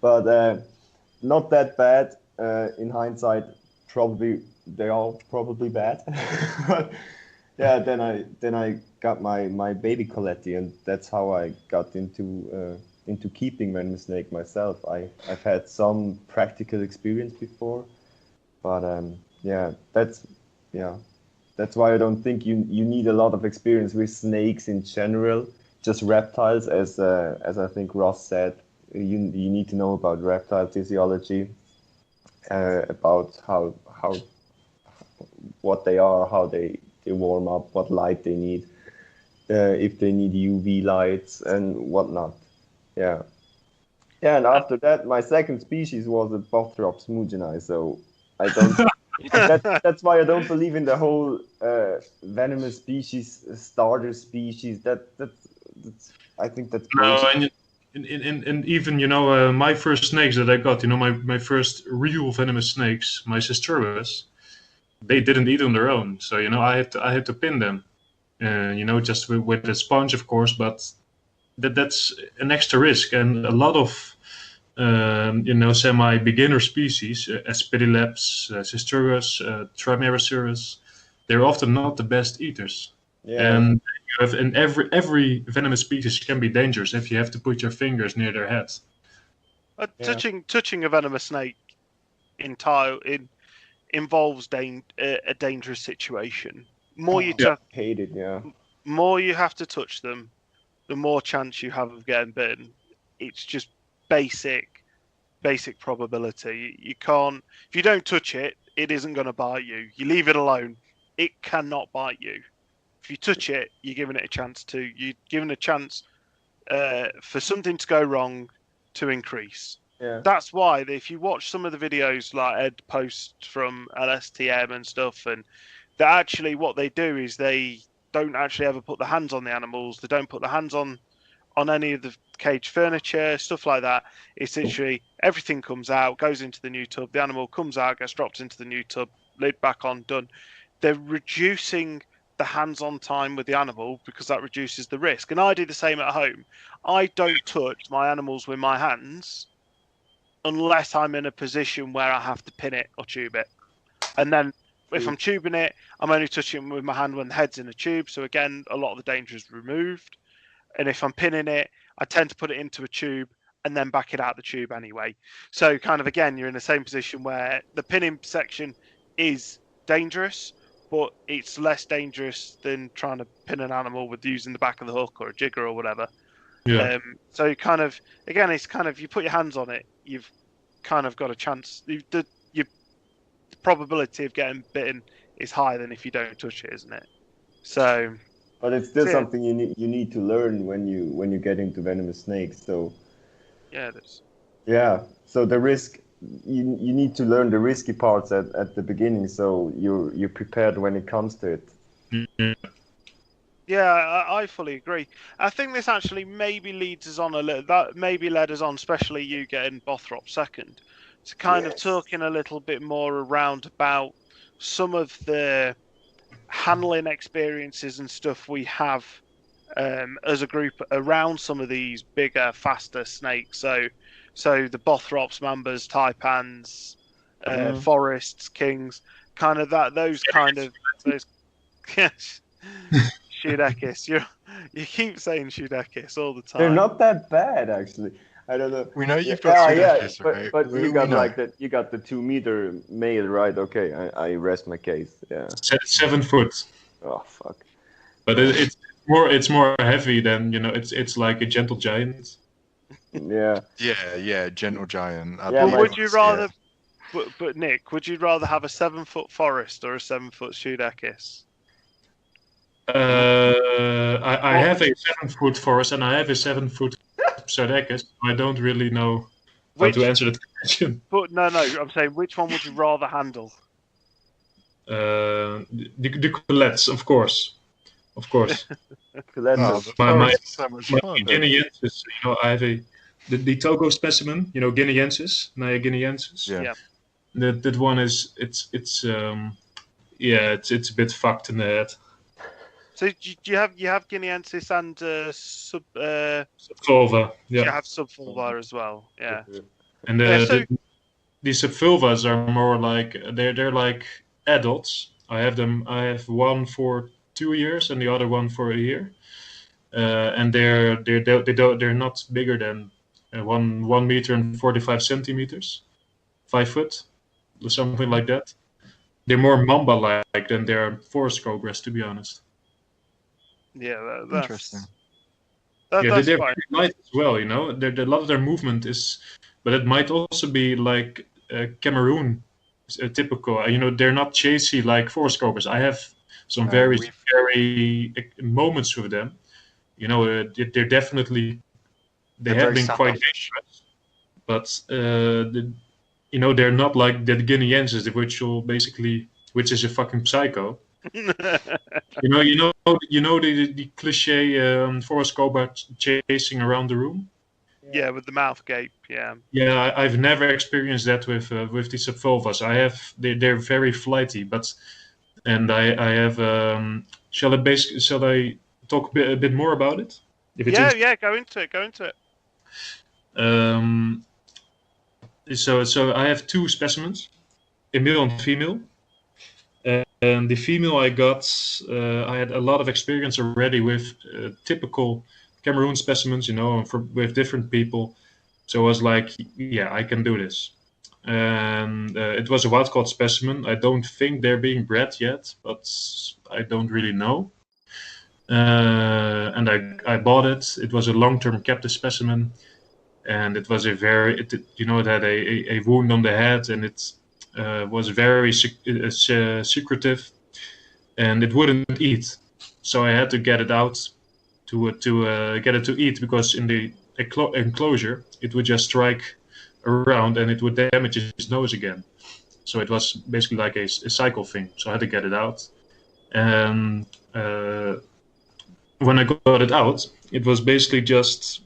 but not that bad. In hindsight, probably they are probably bad. But yeah, then I got my baby Coletti, and that's how I got into keeping venomous snake myself. I've had some practical experience before, but that's why I don't think you need a lot of experience with snakes in general. Just reptiles, as I think Ross said, you need to know about reptile physiology, about how what they are, how they warm up, what light they need, if they need UV lights and whatnot. Yeah. Yeah, and after that, my second species was a Bothrops mugini, so I don't. That's why I don't believe in the whole venomous species, starter species. That's I think that's no, and even my first snakes that I got, my first real venomous snakes, my Cisterus, they didn't eat on their own, so I had to pin them, just with a sponge, of course, but that's an extra risk, and a lot of semi-beginner species, Aspidileps, Cisterus, Trimeresurus, they're often not the best eaters. Yeah. And you have in every venomous species can be dangerous if you have to put your fingers near their heads. Touching a venomous snake involves a dangerous situation. More you have to touch them, the more chance you have of getting bitten. It's just basic probability. You can't, if you don't touch it, it isn't going to bite you. You leave it alone, it cannot bite you. If you touch it, you're giving it a chance to. You're giving a chance for something to go wrong to increase. Yeah. That's why if you watch some of the videos like Ed posts from LSTM and stuff, and that actually what they do is they don't actually ever put the hands on the animals. They don't put the hands on any of the cage furniture, stuff like that. It's literally everything comes out, goes into the new tub. The animal comes out, gets dropped into the new tub, lid back on, done. They're reducing the hands-on time with the animal because that reduces the risk. And I do the same at home. I don't touch my animals with my hands unless I'm in a position where I have to pin it or tube it. And then if I'm tubing it, I'm only touching it with my hand when the head's in a tube. So again, a lot of the danger is removed. and if I'm pinning it, I tend to put it into a tube and then back it out the tube anyway. So kind of again, you're in the same position where the pinning section is dangerous, but it's less dangerous than trying to pin an animal with using the back of the hook or a jigger or whatever. Yeah. So kind of again, it's kind of you put your hands on it, you've kind of got a chance. The probability of getting bitten is higher than if you don't touch it, isn't it? So. But it's still something you need to learn when you get into venomous snakes. So. Yeah, it is. Yeah. So the risk. You need to learn the risky parts at the beginning, so you're prepared when it comes to it. Mm-hmm. Yeah, I fully agree. I think this actually maybe leads us on a little. That maybe led us on, especially you getting Bothrop second, to kind of talking a little bit more around about some of the handling experiences and stuff we have as a group around some of these bigger, faster snakes. So the Bothrops, Mambas, Taipans, Forests, Kings, kind of those Shudekis. You keep saying Shudekis all the time. They're not that bad, actually. I don't know. We know you've got Shudekis, right? But you got like that. You got the 2 meter male, right? Okay, I rest my case. Yeah. 7 foot. Oh fuck. But it's more heavy than It's like a gentle giant. Yeah. Yeah, gentle giant. But would you rather? But Nick, would you rather have a 7 foot Forest or a 7 foot Shudekis? I have a 7 foot Forest and I have a 7 foot Shudekis. I don't really know how to answer that question. But no, I'm saying which one would you rather handle? The colettes, of course. My so much fun. Guineensis, I have the Togo specimen, Guineensis, Naya Guineensis. Yeah. That one is it's a bit fucked in the head. So you have Guineensis and subvulva. Yeah. You have subvulva as well. Yeah. And the subvulvas are more like they're like adults. I have one for 2 years and the other one for a year. And they're not bigger than 1 meter and 45 centimeters, 5 foot, or something like that. They're more mamba-like than they're forest cobras, to be honest. Yeah, that's interesting. They're very light as well. A lot of their movement is, but it might also be like Cameroon, typical. They're not chasey like forest cobras. I have some very scary moments with them. They're definitely have been quite dangerous, but they're not like the Guineensis, which is a fucking psycho. the cliche forest cobra chasing around the room. Yeah, with the mouth gape. Yeah. Yeah, I've never experienced that with the subvulvas. They're very flighty, and I have. Shall I talk a bit more about it? Yeah, go into it. So I have 2 specimens, a male and female. And the female I got, I had a lot of experience already with typical Cameroon specimens, with different people. So I was like, yeah, I can do this. And it was a wild-caught specimen. I don't think they're being bred yet, but I don't really know. And I bought it. It was a long-term captive specimen, and it was it had a wound on the head, and it was very secretive, and it wouldn't eat. So I had to get it out to get it to eat, because in the enclosure it would just strike around and it would damage his nose again. So it was basically like a cycle thing. So I had to get it out, and when I got it out, it was basically just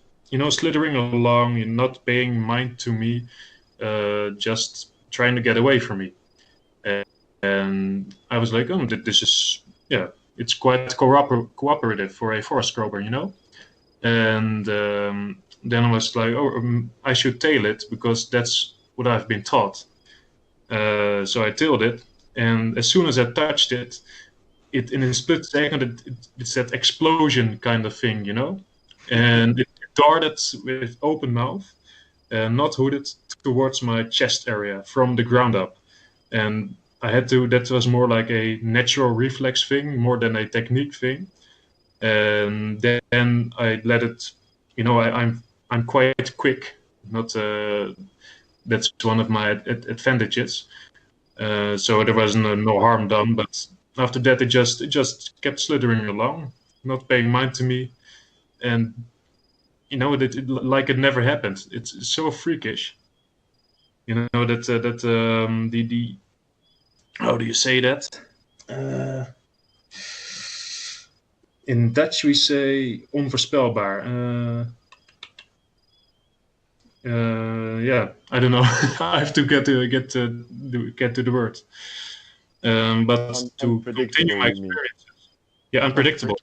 slithering along and not paying mind to me, just trying to get away from me. And I was like, oh, this is, it's quite cooperative for a forest cobra, And then I was like, I should tail it, because that's what I've been taught. So I tailed it, and as soon as I touched it, in a split second, it's that explosion kind of thing, and it darted with open mouth, not hooded, towards my chest area from the ground up. And I had to, that was more like a natural reflex thing, more than a technique thing. And then I let it, I'm quite quick, not, that's one of my advantages. So there was no harm done, but after that it just kept slithering along, not paying mind to me, and like it never happened. It's so freakish, that the how do you say that? In Dutch we say onvoorspelbaar. Yeah, I don't know. I have to get to the word. But to continue my experiences, unpredictable.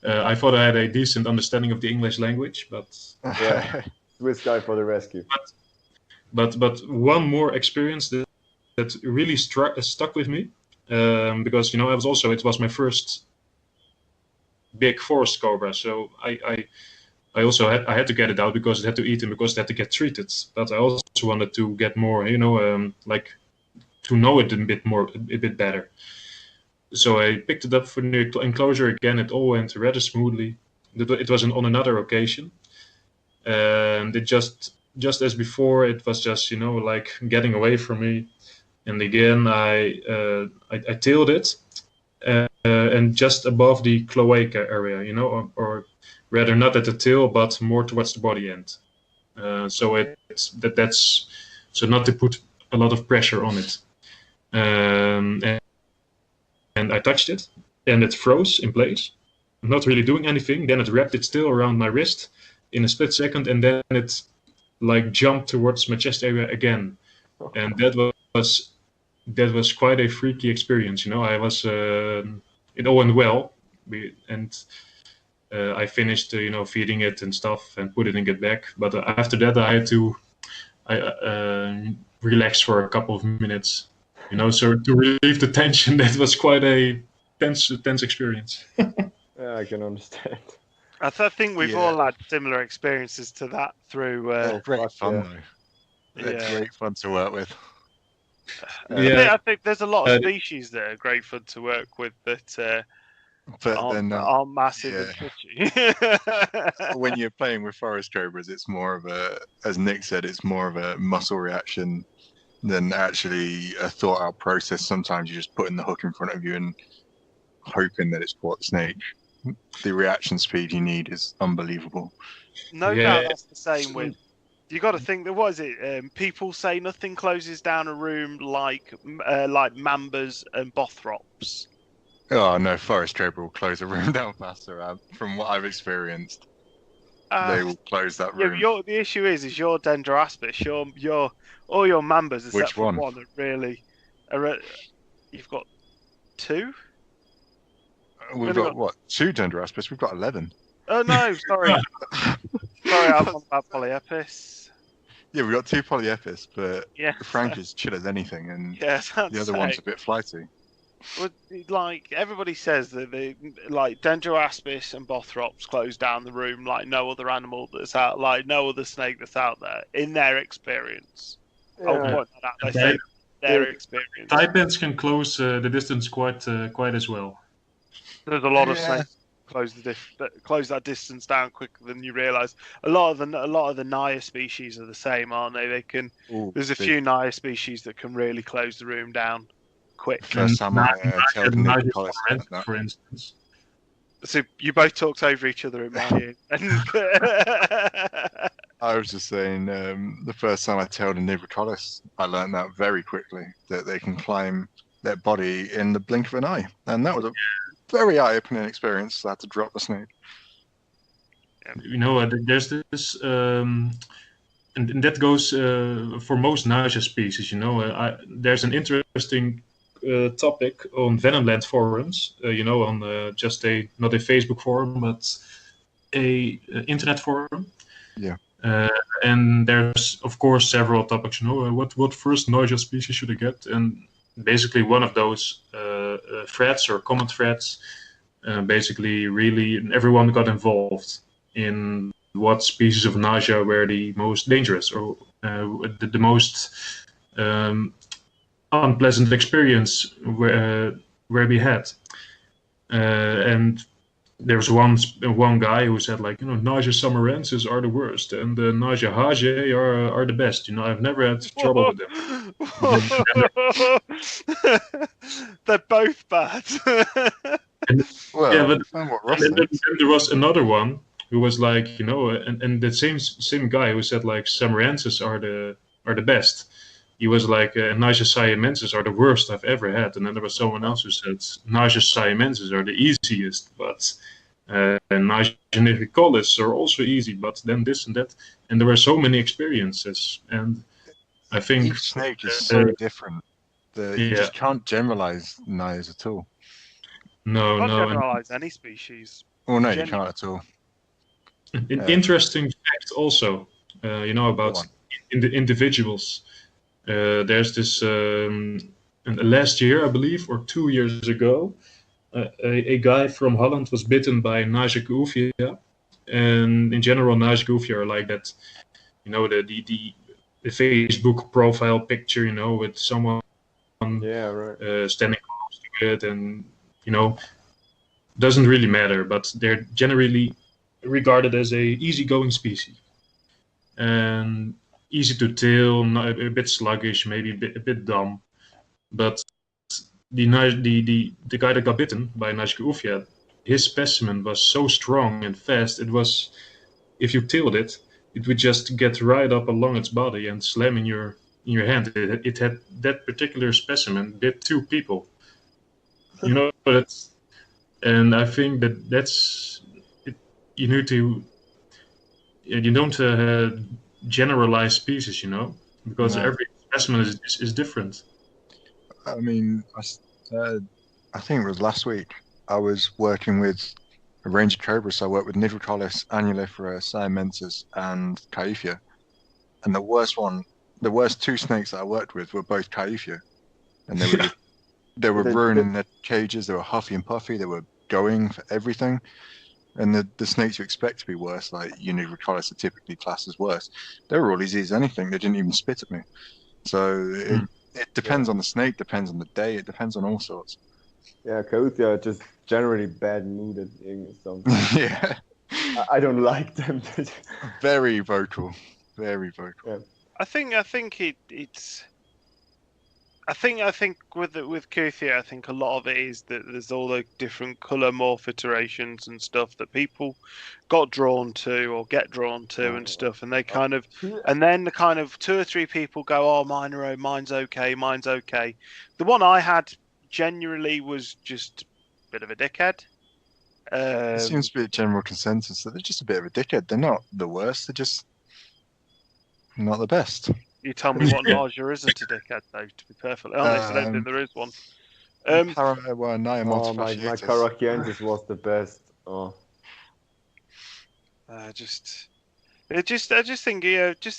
I thought I had a decent understanding of the English language, but Swiss guy for the rescue. But one more experience that really stuck with me, because it was my first big forest cobra, so I had to get it out because it had to eat and because it had to get treated. But I also wanted to get more, like to know it a bit better. So I picked it up for the enclosure again. It all went rather smoothly. It was on another occasion, and it just as before, it was just like getting away from me. And again, I tailed it, and just above the cloaca area, or rather not at the tail, but more towards the body end. So that's so not to put a lot of pressure on it. And I touched it, and it froze in place, not really doing anything. Then it wrapped its tail around my wrist in a split second, and then it like jumped towards my chest area again. And that was quite a freaky experience. I was it all went well, and I finished feeding it and stuff and put it in get back. But after that, I had to relax for a couple of minutes. So to relieve the tension, that was quite a tense experience. Yeah, I can understand. I think we've all had similar experiences to that through. Great fun though. It's great fun to work with. I think there's a lot of species that are great fun to work with that aren't massive and twitchy. When you're playing with forest cobras, it's more of as Nick said, it's more of a muscle reaction than actually a thought out process. Sometimes you're just putting the hook in front of you and hoping that it's caught the snake. The reaction speed you need is unbelievable. No doubt that's the same with. You got to think that what is it? People say nothing closes down a room like mambas and bothrops. Oh no, forest cobra will close a room down faster. From what I've experienced, they will close that room. Yeah, the issue is your Dendroaspis, all your mambas. Which one? That really, you've got two. We've got what? 2 Dendroaspis. We've got 11. Oh no, sorry. Sorry, I'm on about Polyepis. Yeah, we've got 2 Polyepis, but Frank is chill as anything, and the other one's a bit flighty. Well, like everybody says that Dendroaspis and Bothrops close down the room like no other animal that's out, like no other snake that's out there in their experience. Yeah. They say their experience. Taipans can close the distance quite as well. There's a lot of snakes close that distance down quicker than you realise. A lot of the Naya species are the same, aren't they? They can. There's a few Naya species that can really close the room down quick. First time I told Nick Sluys that, for instance. So you both talked over each other in my ear. I was just saying, the first time I tailed a Nibricollis, I learned that very quickly, that they can climb their body in the blink of an eye. And that was a very eye-opening experience. I had to drop the snake. There's this, and that goes for most nausea species. There's an interesting topic on Venomland forums. On just not a Facebook forum, but a internet forum. Yeah. And there's of course several topics. What first nausea species should I get? And basically one of those threads or common threads basically, really, everyone got involved in what species of nausea were the most dangerous or the most unpleasant experience where we had. And there was one guy who said, like, nausea summerensis are the worst, and the nausea hage are the best. I've never had trouble with them. They're both bad. And, Well, yeah, but depends what Ross and then thinks. there was another one who was like, and the same guy who said, like, summerensis are the best. He was like, nausea siamensis are the worst I've ever had. And then there was someone else who said nausea siamensis are the easiest, but nausea nigrocalis are also easy, but then this and that. And there were so many experiences, and I think Each snake is so different that you yeah. just can't generalize knives at all. No, Can't no. generalize any species. Oh no, you can't at all. An interesting fact also, about in the individuals. There's this last year, I believe, or 2 years ago, a guy from Holland was bitten by nausea uvea, and in general, nausea uvea are like that. The Facebook profile picture, with someone standing close to it, and doesn't really matter, but they're generally regarded as a easygoing species and easy to tail, a bit sluggish, maybe a bit dumb. But the guy that got bitten by nausea uvea, his specimen was so strong and fast. It was, if you tailed it, it would just get right up along its body and slam in your hand. It had that particular specimen bit 2 people. That's, and I think that's it, you need to. You don't generalize species, because every specimen is different. I mean, I think it was last week. I was working with a range of cobras. So I worked with Nigrocalis, Annulifera, Siamensis, and Caephia. And the worst 2 snakes that I worked with were both Caephia. And they were ruining their cages. They were huffy and puffy. They were going for everything. And the snakes you expect to be worse, like Nigrocalis, are typically classed as worse. They were all easy as anything. They didn't even spit at me. So it depends on the snake, depends on the day, it depends on all sorts. Yeah, Caephia are just generally bad mooded sometimes. Yeah. I don't like them. Very vocal. Very vocal. Yeah. I think it's. I think with Caephia, I think a lot of it is that there's all the different colour morph iterations and stuff that people got drawn to or get drawn to and stuff, and they kind of, and then the kind of 2 or 3 people go, oh, mine's okay. The one I had genuinely was just a bit of a dickhead. It seems to be a general consensus that they're just a bit of a dickhead. They're not the worst, they're just not the best. You tell me what nausea isn't a dickhead, though, to be perfectly honest. I don't think there is one. My Caraciensis was the best. I just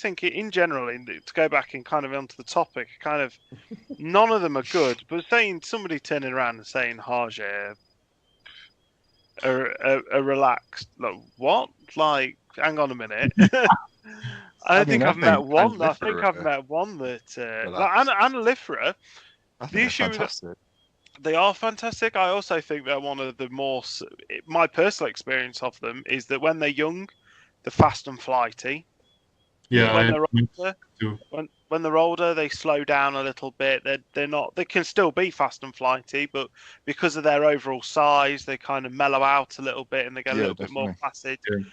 think in general, to go back and kind of onto the topic, kind of none of them are good. But somebody turning around and saying Hage are relaxed, like what? Like, hang on a minute. I think I've met one. I think I've met one that Annulifera. The issue with they are fantastic. I also think they're one of the more. My personal experience of them is that when they're young, they're fast and flighty. Yeah. When they're older, they slow down a little bit. They're not. They can still be fast and flighty, but because of their overall size, they kind of mellow out a little bit and they get a little bit more placid. Yeah.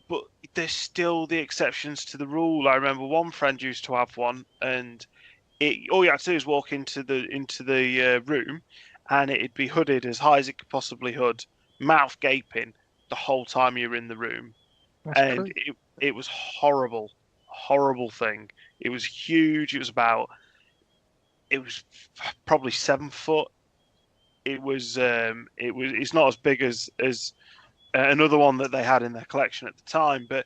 But there's still the exceptions to the rule. I remember one friend used to have one, and all you had to do is walk into the room, and it'd be hooded as high as it could possibly hood, mouth gaping the whole time you're in the room. And it was horrible thing. It was huge. It was probably 7 foot. It's not as big as another one that they had in their collection at the time, but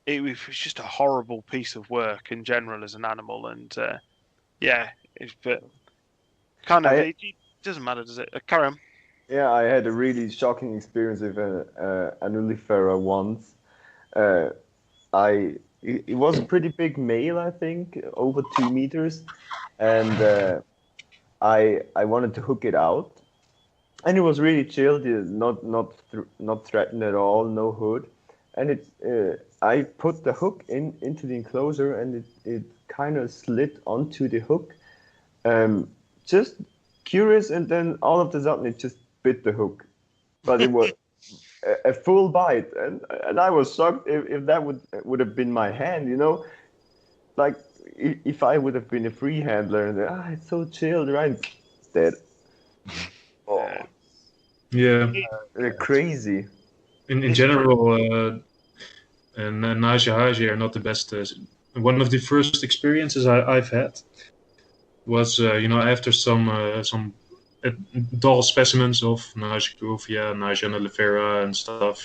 it was just a horrible piece of work in general as an animal. And it doesn't matter, does it? Carry on. Yeah, I had a really shocking experience with an ullifera once. Uh, it was a pretty big male, I think, over 2 meters, and I wanted to hook it out, and it was really chilled, not threatened at all, no hood, and I put the hook into the enclosure, and it kind of slid onto the hook, just curious, and then all of a sudden it just bit the hook, but it was a full bite, and I was shocked if that would have been my hand, like if I would have been a free handler and it's so chilled, right? Dead. Oh, Yeah. they're crazy. In general, and nausea are not the best. One of the first experiences I've had was, after some dull specimens of nausea gruvia, nausea nullifera, and stuff.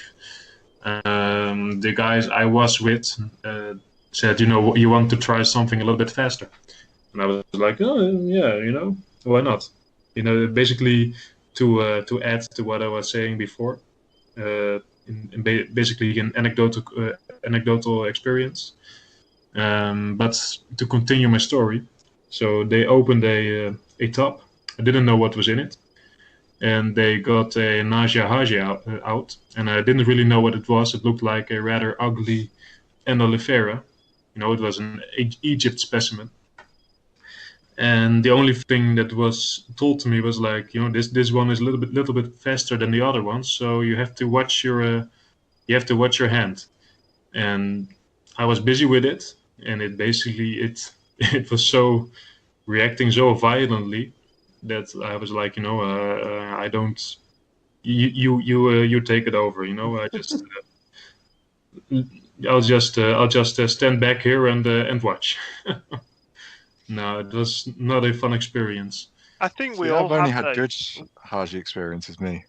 The guys I was with said, you want to try something a little bit faster, and I was like, oh yeah, why not? Basically to add to what I was saying before. Basically an anecdotal experience. But to continue my story, so they opened a tub. I didn't know what was in it, and they got a nausea out, and I didn't really know what it was. It looked like a rather ugly Enolifera. It was an Egypt specimen. And the only thing that was told to me was like, this one is a little bit faster than the other ones, so you have to watch your hand. And I was busy with it, and it it was so reacting so violently that I was like, I don't. You take it over. I just. I'll just stand back here and watch. No, it was not a fun experience. I think I've only had good Haji experiences, me.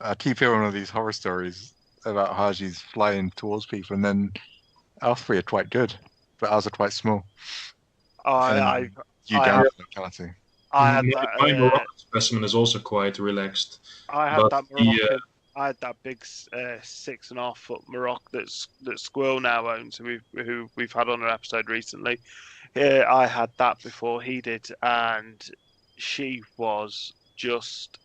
I keep hearing all these horror stories about Hajis flying towards people, and then our three are quite good, but ours are quite small. I down for locality. had my Moroccan specimen is also quite relaxed. I had that Moroccan. I had that big 6.5 foot Moroccan that Squirrel now owns, who we've had on an episode recently. I had that before he did, and she was just.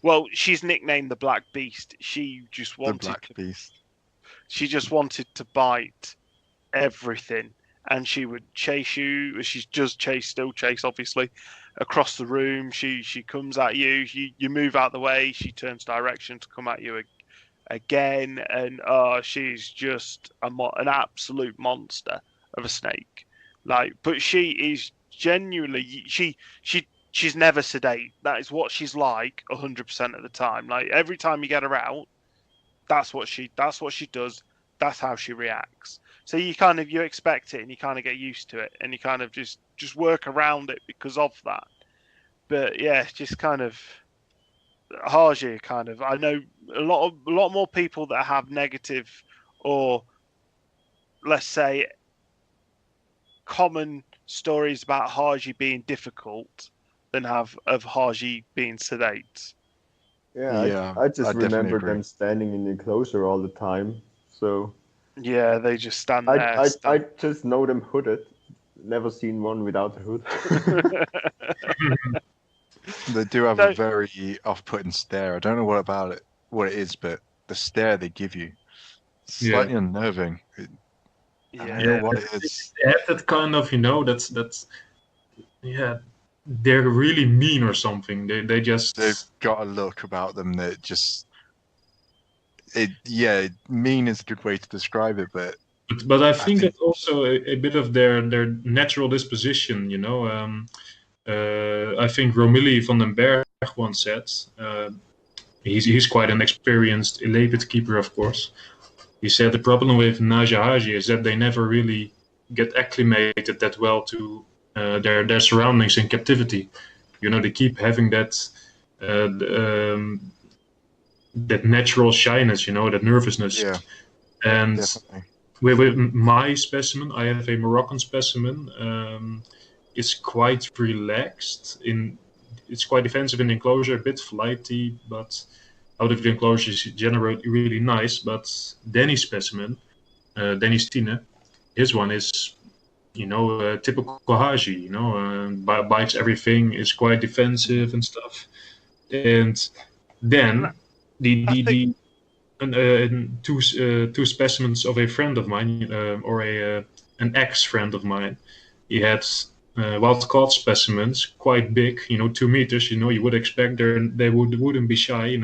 Well, she's nicknamed the Black Beast. She just wanted Beast. She just wanted to bite everything, and she would chase you. She's just still chase, obviously, across the room. She comes at you. You move out the way. She turns direction to come at you again, and she's just an absolute monster of a snake. But she is genuinely she's never sedate. That is what she's like 100% of the time. Like every time you get her out, that's what she does. That's how she reacts. So you expect it, and you kind of get used to it, and you kind of just work around it because of that. But yeah, just kind of Haji kind of. I know a lot more people that have negative, or let's say, common stories about Haji being difficult than have of Haji being sedate. Yeah, I just remember them standing in the enclosure all the time. So yeah, they just stand there. I just know them hooded. Never seen one without a hood. They do have a very off-putting stare. I don't know what it is, but the stare they give you, slightly unnerving. I don't know what it is. They have that kind of, that's they're really mean or something. They've got a look about them that just mean is a good way to describe it, but I think it's also a bit of their natural disposition. I think Romilly van den Berg once said, he's quite an experienced elapid keeper, of course. He said the problem with nausea Haji is that they never really get acclimated that well to their surroundings in captivity. They keep having that natural shyness, that nervousness. Yeah, and definitely. With my specimen, I have a Moroccan specimen. It's quite relaxed. it's quite defensive in the enclosure, a bit flighty, but out of the enclosure is generally really nice. But Danny's specimen, Danny's Tine, his one is, typical Haji, bites everything, is quite defensive and stuff. And then two specimens of a friend of mine, or an ex-friend of mine. He had wild caught specimens, quite big, 2 meters. You would expect they wouldn't be shy,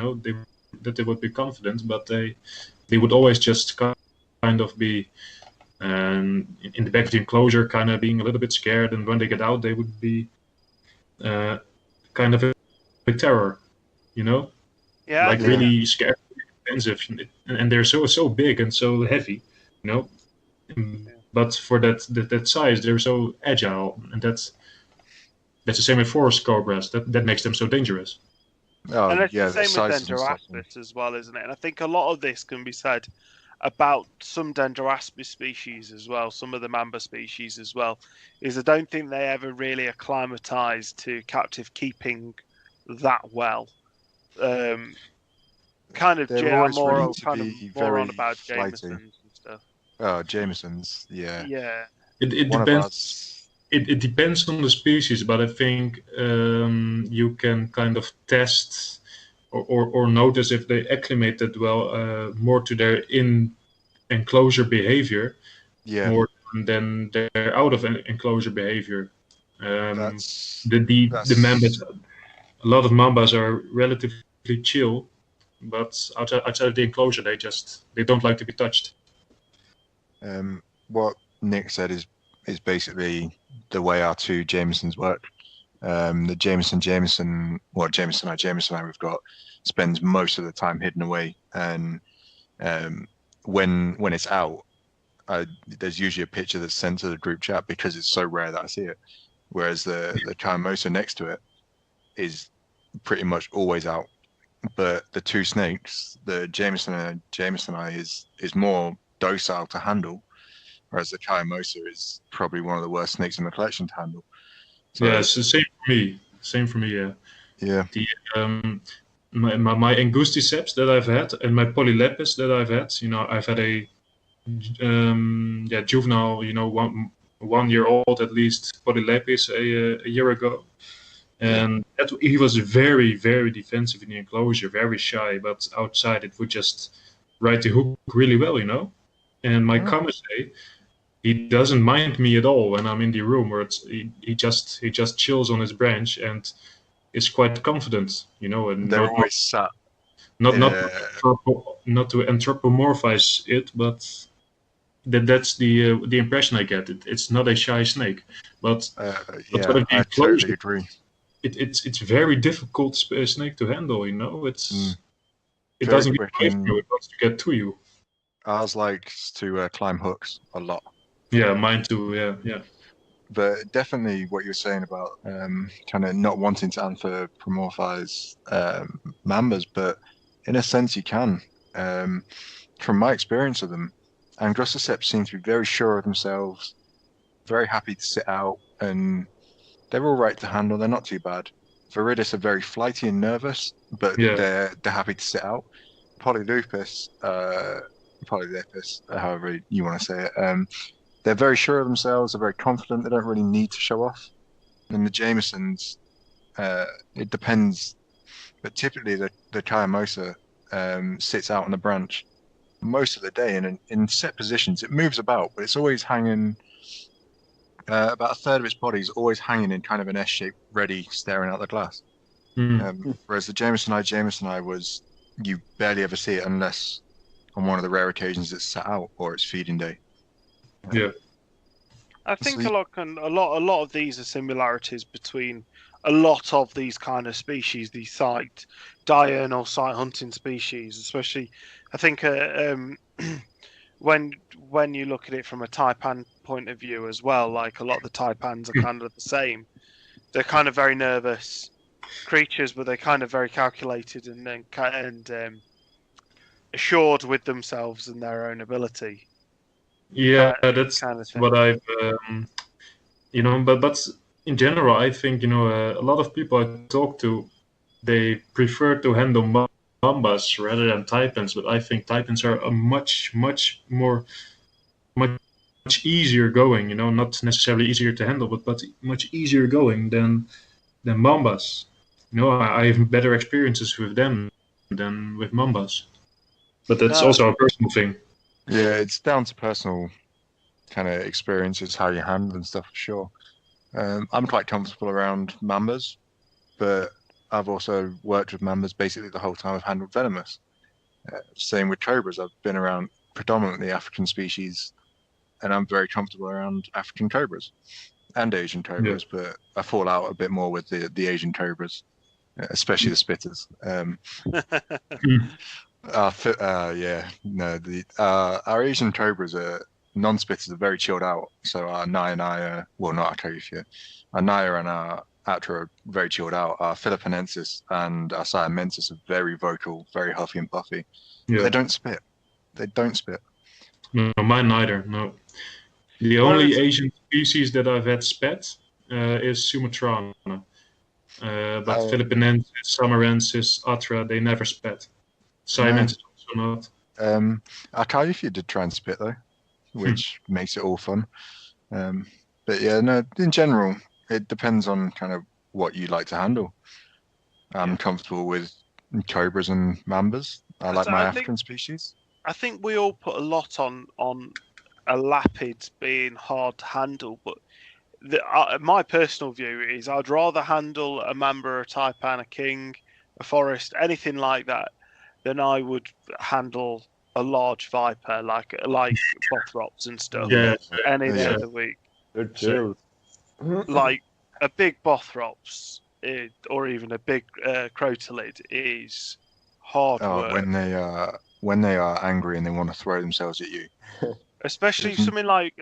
that they would be confident, but they would always just kind of be in the back of the enclosure, kind of being a little bit scared. And when they get out, they would be kind of a terror, Yeah, like really scared, expensive, and they're so big and so heavy, But for that size, they're so agile, and that's the same with forest cobras. That makes them so dangerous. Oh, and it's yeah, the same with Dendroaspis as well, isn't it? And I think a lot of this can be said about some Dendroaspis species as well, some of the mamba species as well, is I don't think they ever really acclimatized to captive keeping that well. Kind of more on about Jamesons and stuff. Oh, Jamesons, yeah. Yeah. It depends. It depends on the species, but I think you can kind of test or notice if they acclimated well more to their enclosure behavior, more than their out of enclosure behavior. The mambas, a lot of mambas are relatively chill, but outside of the enclosure, they don't like to be touched. What Nick said is basically the way our two Jamesons work. The Jameson we've got spends most of the time hidden away, and when it's out, there's usually a picture that's sent to the group chat because it's so rare that I see it. Whereas the Kaimosa next to it is pretty much always out. But the two snakes, the Jameson and Jamesoni, is more docile to handle, whereas the Kaimosa is probably one of the worst snakes in the collection to handle. So, yeah, it's the same for me. Yeah. Yeah. My Angusticeps that I've had and my Polylepis that I've had, I've had a juvenile, 1 year old at least Polylepis a year ago. And he was very, very defensive in the enclosure, very shy, but outside it would just ride the hook really well, And my Kamase, he doesn't mind me at all when I'm in the room, where he just chills on his branch and is quite confident, And they're always sat. Not to anthropomorphize it, but that's the impression I get. It's not a shy snake, but I totally agree. It's very difficult snake to handle. It doesn't get away from you. It wants to get to you. Ours likes to climb hooks a lot. Yeah, mine too. Yeah. But definitely what you're saying about kind of not wanting to anthropomorphize mambas, but in a sense you can. From my experience of them, Angusticeps seem to be very sure of themselves, very happy to sit out, and they're all right to handle. They're not too bad. Viridis are very flighty and nervous, but they're happy to sit out. Polylepis, however you want to say it, they're very sure of themselves. They're very confident. They don't really need to show off. And the Jamesons, it depends, but typically the Kaimosa sits out on the branch most of the day, and in set positions. It moves about, but it's always hanging. About a third of its body is always hanging in kind of an S shape, ready, staring out the glass. Whereas the Jamesoni was, you barely ever see it unless on one of the rare occasions it's sat out or it's feeding day. Yeah, I think a lot of these are similarities between a lot of these kind of species, these site diurnal site hunting species, especially. I think when you look at it from a taipan point of view as well, like a lot of the taipans are kind of the same. They're kind of very nervous creatures, but they're kind of very calculated and assured with themselves and their own ability. Yeah, that's kind of thing. what I've, but in general, I think a lot of people I talk to, they prefer to handle mambas rather than taipans, but I think taipans are a much much easier going. Not necessarily easier to handle, but much easier going than mambas. I have better experiences with them than with mambas, but that's No. also a personal thing. Yeah, it's down to personal kind of experiences, how you handle and stuff, for sure. I'm quite comfortable around mambas, but I've also worked with mambas basically the whole time I've handled venomous. Same with cobras. I've been around predominantly African species, and I'm very comfortable around African cobras and Asian cobras, but I fall out a bit more with the Asian cobras, especially the spitters. Our Asian cobras are non-spitters are very chilled out. So our Naya, well, not Acacia, our Naya and our Atra are very chilled out. Our Philippinensis and our Siamensis are very vocal, very huffy and puffy. But they don't spit. They don't spit. No, mine neither. No. The only Asian species that I've had spat is Sumatrana. But Philippinensis, Samarensis, Atra, they never spat. Siamensis also not. Acacia did try and spit though, which makes it all fun. But yeah, no, in general, it depends on kind of what you like to handle. I'm comfortable with cobras and mambas. I like my African species. I think we all put a lot on a lapid being hard to handle, but my personal view is I'd rather handle a mamba, a taipan, a king, a forest, anything like that, than I would handle a large viper like bothrops and stuff any day of the week. They're chill. Like a big bothrops or even a big crotolid is hard work. When they are angry and they want to throw themselves at you. Especially something like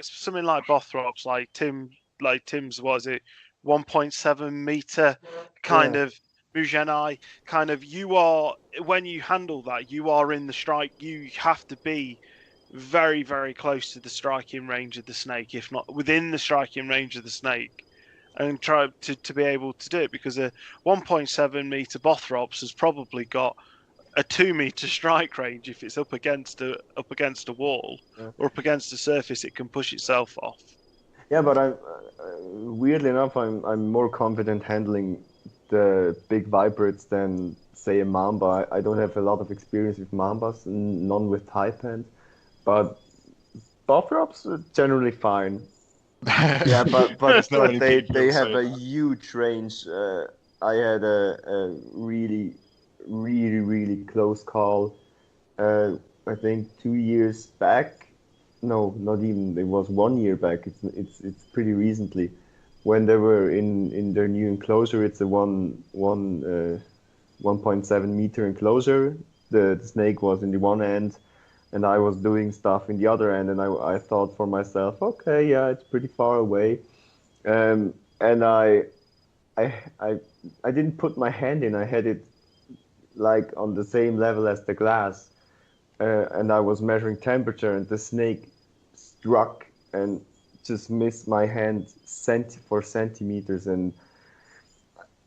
bothrops, like Tim's, was it 1.7 meter kind of Mujanai, kind of, you are, when you handle that, you are in the strike, you have to be very, very close to the striking range of the snake, if not within the striking range of the snake, and try to be able to do it, because a 1.7 meter bothrops has probably got a 2 meter strike range if it's up against a wall or up against a surface it can push itself off. Yeah, but I'm weirdly enough, I'm more confident handling the big vibrates than say a mamba. I don't have a lot of experience with mambas, none with taipans, but bothrops are generally fine. Yeah, but they have a huge range. I had a really close call. I think 2 years back. No, not even. It was 1 year back. It's pretty recently, when they were in their new enclosure. It's a 1.7 meter enclosure. The snake was in the one end, and I was doing stuff in the other end. And I thought for myself, okay, yeah, it's pretty far away. And I didn't put my hand in. I had it like on the same level as the glass, and I was measuring temperature, and the snake struck and just missed my hand for centimeters, and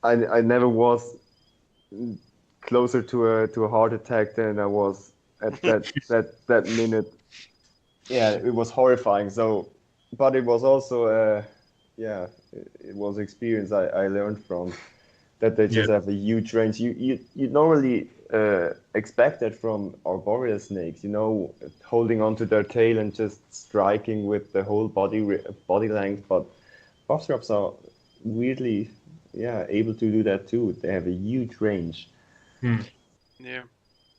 I never was closer to a heart attack than I was at that minute. Yeah, it was horrifying. So, but it was also it was experience I learned from. That they just have a huge range. You normally expect that from arboreal snakes, holding onto their tail and just striking with the whole body length. But bothrops are weirdly, able to do that too. They have a huge range. Yeah.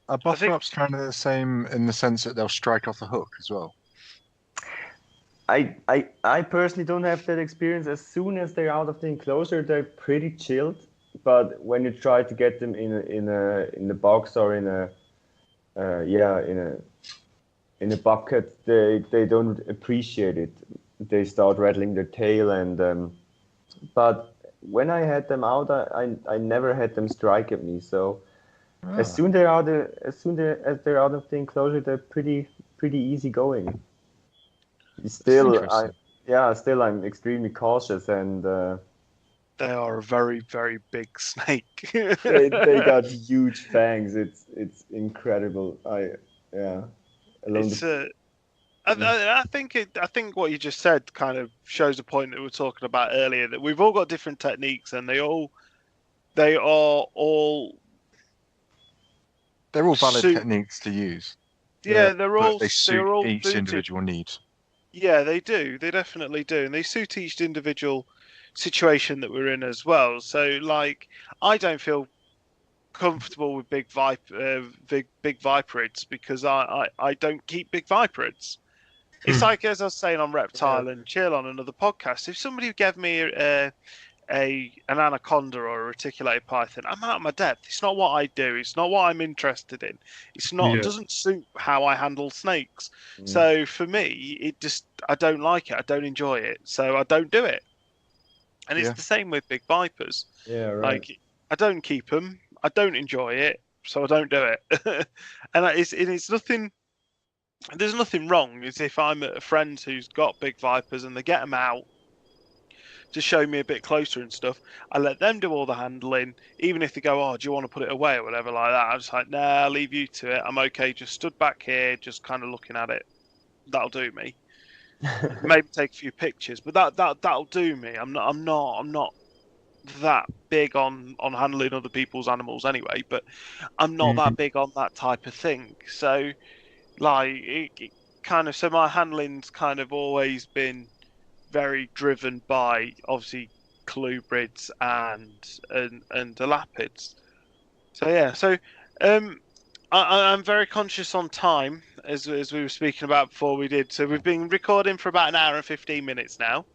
Are bothrops kind of the same in the sense that they'll strike off the hook as well? I personally don't have that experience. As soon as they're out of the enclosure, they're pretty chilled. But when you try to get them in a box or in a bucket, they don't appreciate it. They start rattling their tail, and but when I had them out, I never had them strike at me. So as soon as they're out of the enclosure, they're pretty easy going. Still, I'm extremely cautious, and They are a very, very big snake. They got huge fangs. It's incredible. It's I think what you just said kind of shows the point that we were talking about earlier, that we've all got different techniques, and they are all they're all valid techniques to use. Yeah, they suit each individual need. Yeah, they do. They definitely do, and they suit each individual situation that we're in as well. So, like, I don't feel comfortable with big viperids because I don't keep big viperids. It's like, as I was saying on Reptile and Chill on another podcast, if somebody gave me an anaconda or a reticulated python, I'm out of my depth. It's not what I do. It's not what I'm interested in. It's not. It doesn't suit how I handle snakes. So for me, I don't like it. I don't enjoy it. So I don't do it. And it's the same with big vipers. Yeah, right. Like, I don't keep them. I don't enjoy it, so I don't do it. And it's nothing. There's nothing wrong. As if I'm a friend who's got big vipers and they get them out to show me a bit closer and stuff, I let them do all the handling. Even if they go, "Oh, do you want to put it away?" or whatever like that, I'm just like, "Nah, I'll leave you to it. I'm okay. Just stood back here, just kind of looking at it. That'll do me. Maybe take a few pictures, but that'll do me. I'm not that big on handling other people's animals anyway. But I'm not that big on that type of thing. So, like, it kind of, so my handling's kind of always been very driven by obviously colubrids and elapids. So yeah, so I'm very conscious on time, as we were speaking about before we did. So we've been recording for about an hour and 15 minutes now,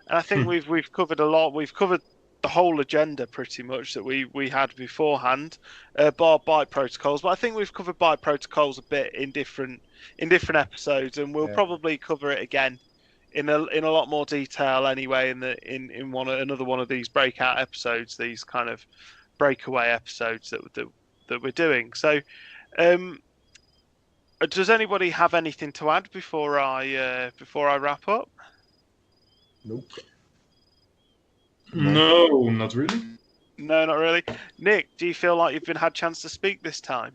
and I think we've covered a lot. We've covered the whole agenda pretty much that we had beforehand, bar bite protocols. But I think we've covered bite protocols a bit in different episodes, and we'll probably cover it again in a lot more detail anyway in another one of these breakout episodes, these kind of breakaway episodes that we're doing. So, does anybody have anything to add before I wrap up? Nope. No, not really. No, not really. Nick, do you feel like you've had a chance to speak this time?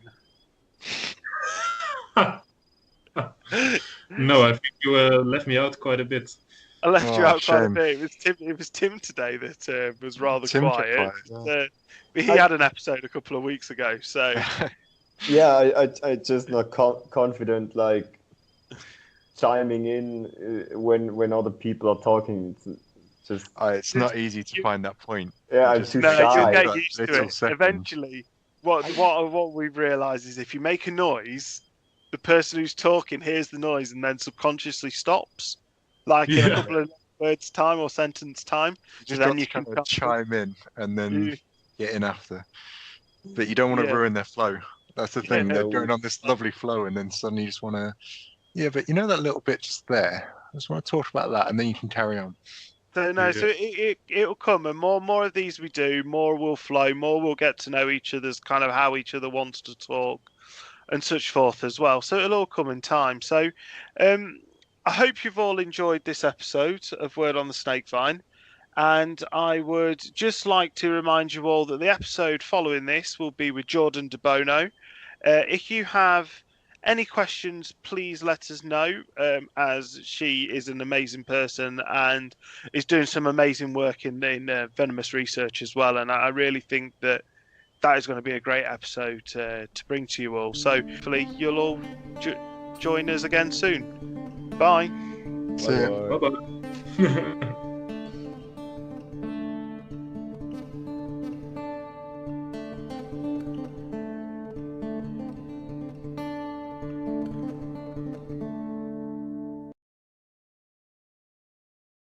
No, I think you left me out quite a bit. I left you out quite a bit. It was Tim today that was rather quiet. But he had an episode a couple of weeks ago, so yeah, I just not confident like chiming in when other people are talking. It's not easy to find that point. Yeah, I'm too shy. You'll get used to it. Second. Eventually, what we've realised is if you make a noise, the person who's talking hears the noise and then subconsciously stops, like in a couple of words time or sentence time. Then you can chime in and then get in after. But you don't want to ruin their flow. That's the thing. They're going on this lovely flow, and then suddenly you just want to. Yeah, but you know that little bit just there. I just want to talk about that, and then you can carry on. So no, so it'll come, and more of these we do, more will flow, more we'll get to know each other's kind of how each other wants to talk, and such forth as well. So it'll all come in time. So, I hope you've all enjoyed this episode of Word on the Snakevine, and I would just like to remind you all that the episode following this will be with Jordan De Bono. If you have any questions, please let us know, as she is an amazing person and is doing some amazing work in venomous research as well. And I really think that is going to be a great episode to bring to you all. So hopefully you'll all join us again soon. Bye. See you. Bye-bye.